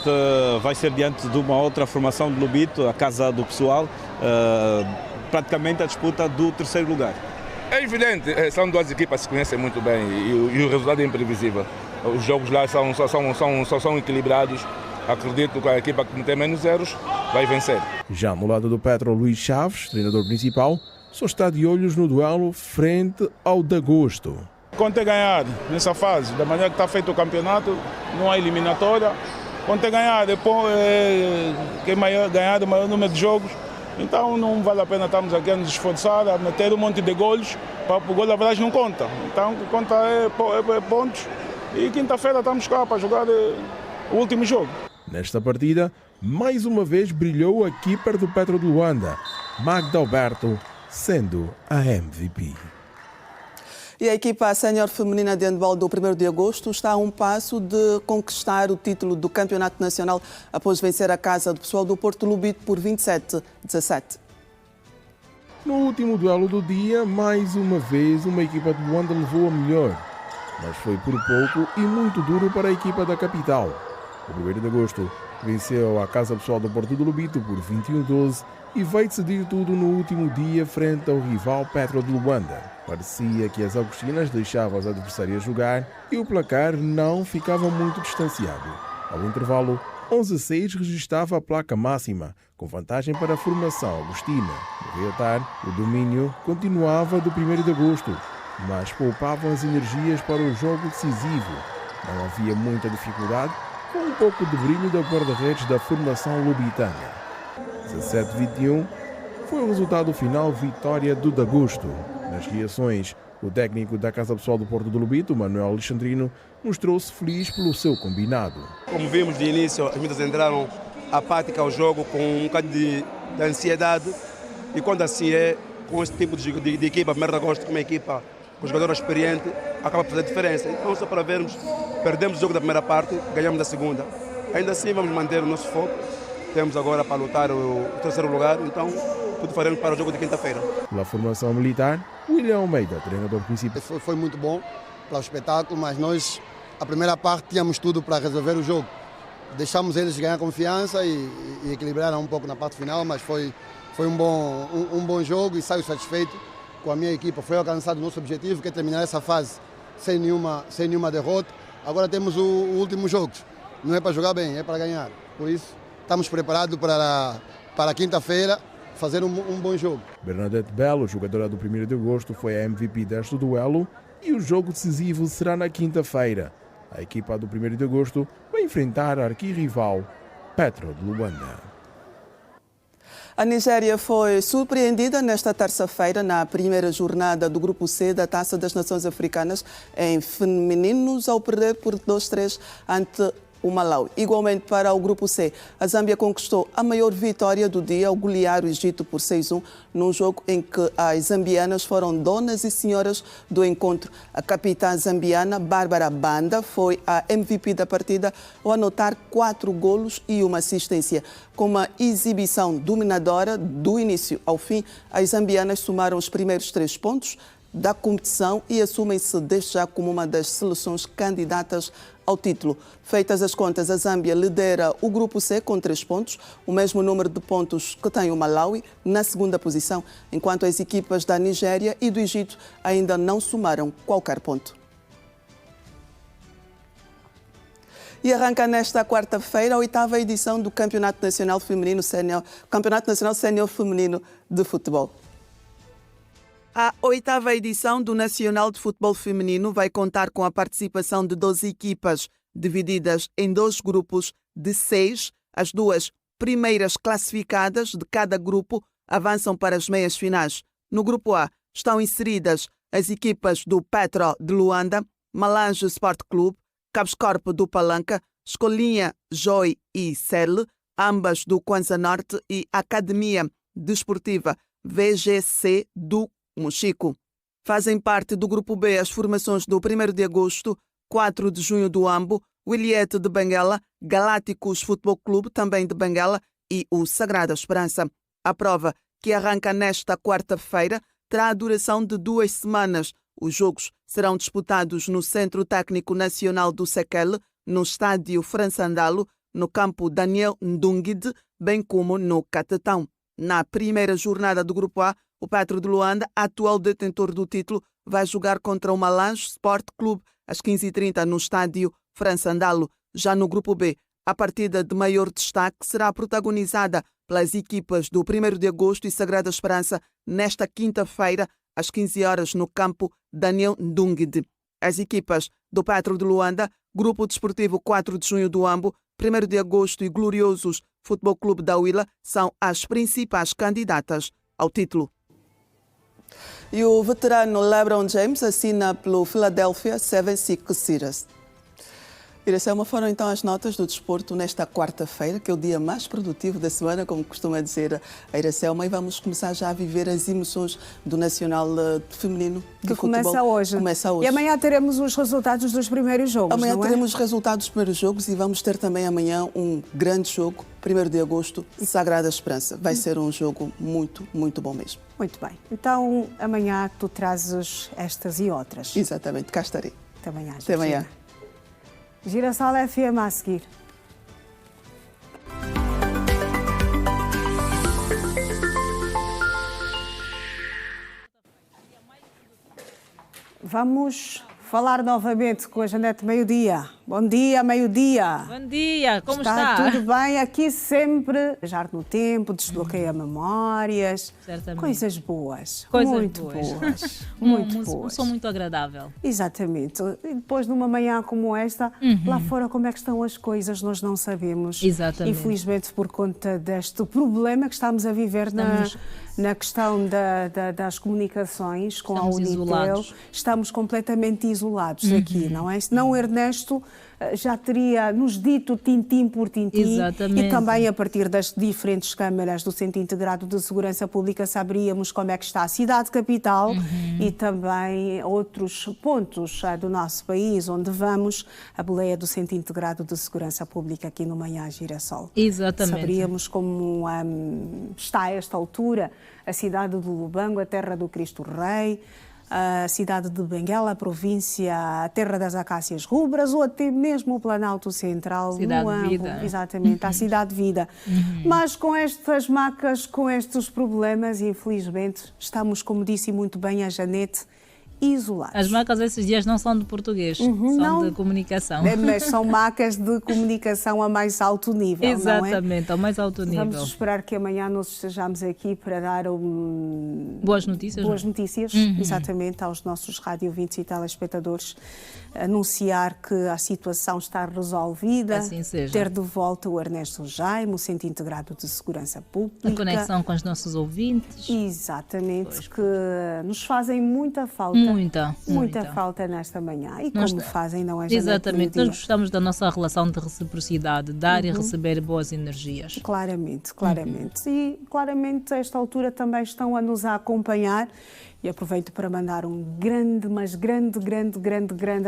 vai ser diante de uma outra formação de Lubito, a casa do pessoal, praticamente a disputa do 3º lugar. É evidente, são 2 equipas que se conhecem muito bem e o resultado é imprevisível. Os jogos lá são equilibrados. Acredito que a equipa que tem menos zeros vai vencer. Já no lado do Petro, Luís Chaves, treinador principal, só está de olhos no duelo frente ao de agosto. Quando é ganhar nessa fase, da maneira que está feito o campeonato, não há eliminatória. Quando é ganhar, depois quem ganhar o maior número de jogos. Então não vale a pena estarmos aqui a nos esforçar, a meter um monte de golos, para o gol da verdade não conta. Então o que conta é pontos. E quinta-feira estamos cá para jogar o último jogo. Nesta partida, mais uma vez brilhou a keeper do Petro de Luanda, Magda Alberto, sendo a MVP. E a equipa sénior feminina de handball do 1º de agosto está a um passo de conquistar o título do Campeonato Nacional após vencer a Casa do Pessoal do Porto Lubito por 27-17. No último duelo do dia, mais uma vez, uma equipa de Luanda levou a melhor, mas foi por pouco e muito duro para a equipa da capital. O 1º de agosto venceu a Casa Pessoal do Porto do Lubito por 21-12 e veio decidir tudo no último dia frente ao rival Petro de Luanda. Parecia que as agostinas deixavam as adversárias jogar e o placar não ficava muito distanciado. Ao intervalo, 11-6 registrava a placa máxima, com vantagem para a formação agostina. No reatar, o domínio continuava do 1º de agosto, mas poupavam as energias para o jogo decisivo. Não havia muita dificuldade, com um pouco de brilho da guarda-redes da formação lubitana. 17-21 foi o resultado final, vitória do Dagosto. Nas reações, o técnico da Casa Pessoal do Porto do Lubito, Manuel Alexandrino, mostrou-se feliz pelo seu combinado. Como vimos de início, as meninas entraram apáticas ao jogo com um bocado de ansiedade, e quando assim é, com esse tipo de equipa, 1º de agosto, como equipa com jogador experiente, acaba por fazer diferença. Então, só para vermos, perdemos o jogo da primeira parte, ganhamos da segunda. Ainda assim, vamos manter o nosso foco. Temos agora para lutar o 3º lugar, então tudo faremos para o jogo de quinta-feira. Pela formação militar, William Almeida, treinador principal. Foi muito bom para o espetáculo, mas nós, a primeira parte, tínhamos tudo para resolver o jogo. Deixamos eles ganhar confiança e equilibraram um pouco na parte final, mas foi um bom jogo e saio satisfeito com a minha equipa. Foi alcançado o nosso objetivo, que é terminar essa fase sem nenhuma derrota. Agora temos o último jogo. Não é para jogar bem, é para ganhar. Por isso, estamos preparados para quinta-feira fazer um bom jogo. Bernadette Belo, jogadora do 1º de agosto, foi a MVP deste duelo e o jogo decisivo será na quinta-feira. A equipa do 1º de agosto vai enfrentar a arquirrival Petro de Luanda. A Nigéria foi surpreendida nesta terça-feira na primeira jornada do Grupo C da Taça das Nações Africanas em femininos ao perder por 2-3 ante o Malawi. Igualmente para o Grupo C, a Zâmbia conquistou a maior vitória do dia ao golear o Egito por 6-1, num jogo em que as zambianas foram donas e senhoras do encontro. A capitã zambiana, Bárbara Banda, foi a MVP da partida ao anotar 4 golos e uma assistência. Com uma exibição dominadora do início ao fim, as zambianas somaram os primeiros 3 pontos da competição e assumem-se desde já como uma das seleções candidatas ao título. Feitas as contas, a Zâmbia lidera o Grupo C com 3 pontos, o mesmo número de pontos que tem o Malawi, na segunda posição, enquanto as equipas da Nigéria e do Egito ainda não somaram qualquer ponto. E arranca nesta quarta-feira a 8ª edição do Campeonato Nacional Sénior Feminino de Futebol. A 8ª edição do Nacional de Futebol Feminino vai contar com a participação de 12 equipas, divididas em 2 grupos de 6. As 2 primeiras classificadas de cada grupo avançam para as meias finais. No grupo A estão inseridas as equipas do Petro de Luanda, Malange Sport Clube, Cabscorp do Palanca, Escolinha Joy e Sele, ambas do Kwanza Norte, e Academia Desportiva VGC do Mochico. Fazem parte do Grupo B as formações do 1º de agosto, 4 de junho do Ambo, Williette de Benguela, Galácticos Futebol Clube, também de Benguela, e o Sagrada Esperança. A prova, que arranca nesta quarta-feira, terá a duração de 2 semanas. Os jogos serão disputados no Centro Técnico Nacional do Sekele, no Estádio Fransandalo, no campo Daniel Ndungide, bem como no Catetão. Na primeira jornada do Grupo A, o Petro de Luanda, atual detentor do título, vai jogar contra o Malange Sport Clube às 15h30 no Estádio Fransandalo. Já no Grupo B, a partida de maior destaque será protagonizada pelas equipas do 1º de agosto e Sagrada Esperança nesta quinta-feira, às 15 horas, no campo Daniel Ndungide. As equipas do Petro de Luanda, Grupo Desportivo 4 de junho do Ambo, 1º de agosto e Gloriosos Futebol Clube da Huila são as principais candidatas ao título. E o veterano LeBron James assina pelo Philadelphia 76ers. Iracelma, foram então as notas do desporto nesta quarta-feira, que é o dia mais produtivo da semana, como costuma dizer a Iracelma, e vamos começar já a viver as emoções do Nacional Feminino de que Futebol. Começa hoje. E amanhã teremos os resultados dos primeiros jogos, Amanhã não é? teremos os resultados dos primeiros jogos e vamos ter também amanhã um grande jogo, 1º de agosto, Sagrada Esperança. Vai ser um jogo muito, muito bom mesmo. Muito bem. Então, amanhã tu trazes estas e outras. Exatamente, cá estarei. Até amanhã. Até amanhã. Girassol FM a seguir. Vamos falar novamente com a Janete Meio-Dia. Bom dia, Meio-Dia. Bom dia, como está? Está tudo bem? Aqui sempre, viajar no tempo, desbloqueia memórias. Certamente. Coisas boas. Coisas muito boas. Muito boas. São muito agradável. Exatamente. E depois, numa manhã como esta, lá fora, como é que estão as coisas, nós não sabemos. Exatamente. Infelizmente, por conta deste problema que estamos a viver na questão das comunicações com a Unitel, isolados. Estamos completamente isolados aqui, não é? Se não, Ernesto já teria nos dito tintim por tintim. Exatamente. E também a partir das diferentes câmaras do Centro Integrado de Segurança Pública saberíamos como é que está a cidade capital e também outros pontos do nosso país onde vamos, a boleia do Centro Integrado de Segurança Pública aqui no Manhã Girassol. Exatamente. Saberíamos como está a esta altura a cidade do Lubango, a terra do Cristo Rei, a cidade de Benguela, a província, a terra das acácias rubras ou até mesmo o Planalto Central. Cidade no Vida. Exatamente, a cidade Vida. Mas com estas macas, com estes problemas, infelizmente, estamos, como disse muito bem a Janete, isolados. As macas esses dias não são de português, são não, de comunicação. Mas são macas de comunicação a mais alto nível, Exatamente, não é? ao mais alto nível. Vamos esperar que amanhã nós estejamos aqui para dar boas notícias. Boas notícias, exatamente, aos nossos radiovintes e telespectadores, anunciar que a situação está resolvida, assim seja. Ter de volta o Ernesto Jaime, o Centro Integrado de Segurança Pública. A conexão com os nossos ouvintes. Exatamente, que nos fazem muita falta. Muita falta nesta manhã. E como fazem, não é? Exatamente, nós gostamos da nossa relação de reciprocidade, dar e receber boas energias. Claramente. E claramente a esta altura também estão a nos acompanhar. E aproveito para mandar um grande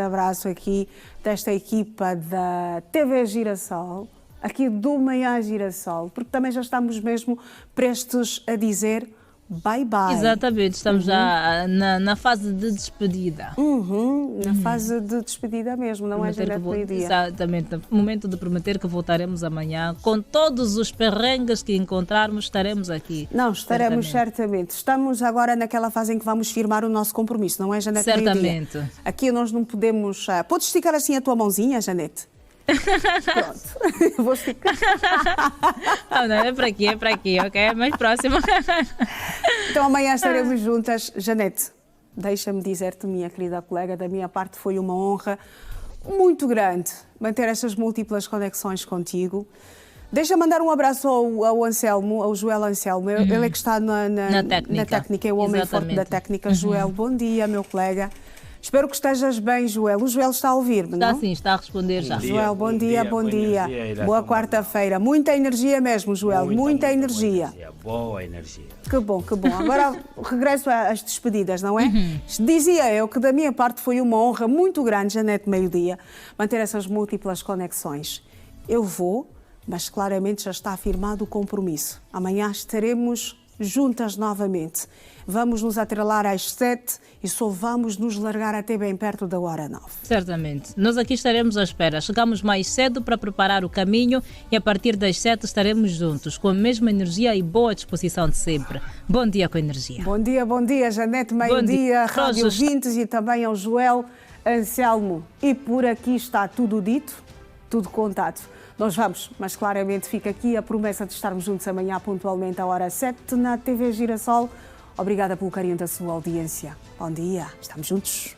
abraço aqui desta equipa da TV Girassol, aqui do Manhã Girassol, porque também já estamos mesmo prestes a dizer bye-bye. Exatamente, estamos já na fase de despedida. Na fase de despedida mesmo, não é, Janete Meio-Dia? Exatamente, momento de prometer que voltaremos amanhã, com todos os perrengues que encontrarmos, estaremos aqui. Não, estaremos certamente. Estamos agora naquela fase em que vamos firmar o nosso compromisso, não é, Janete Meio-Dia? Certamente. Aqui nós não podemos... Podes esticar assim a tua mãozinha, Janete? Pronto, vou esticar. Não, é para aqui, ok? Mais próximo. Então amanhã estaremos juntas. Janete, deixa-me dizer-te, minha querida colega, da minha parte foi uma honra muito grande manter estas múltiplas conexões contigo. Deixa-me mandar um abraço ao Anselmo, ao Joel Anselmo. Ele é que está na técnica, é o homem forte da técnica. Joel, bom dia, meu colega. Espero que estejas bem, Joel. O Joel está a ouvir-me, não? Está sim, está a responder já. Joel, bom dia. Boa quarta-feira. Muita energia mesmo, Joel. Muita energia. Boa energia. Que bom. Agora regresso às despedidas, não é? Dizia eu que da minha parte foi uma honra muito grande, Janete Meio-Dia, manter essas múltiplas conexões. Eu vou, mas claramente já está afirmado o compromisso. Amanhã estaremos juntas novamente. Vamos nos atrelar às 7 e só vamos nos largar até bem perto da hora 9. Certamente. Nós aqui estaremos à espera. Chegamos mais cedo para preparar o caminho e a partir das 7 estaremos juntos, com a mesma energia e boa disposição de sempre. Bom dia com energia. Bom dia, Janete Meio-Dia, Rádio Vintes e também ao Joel Anselmo. E por aqui está tudo dito, tudo contado. Nós vamos, mas claramente fica aqui a promessa de estarmos juntos amanhã pontualmente à hora 7 na TV Girassol. Obrigada pelo carinho da sua audiência. Bom dia, estamos juntos.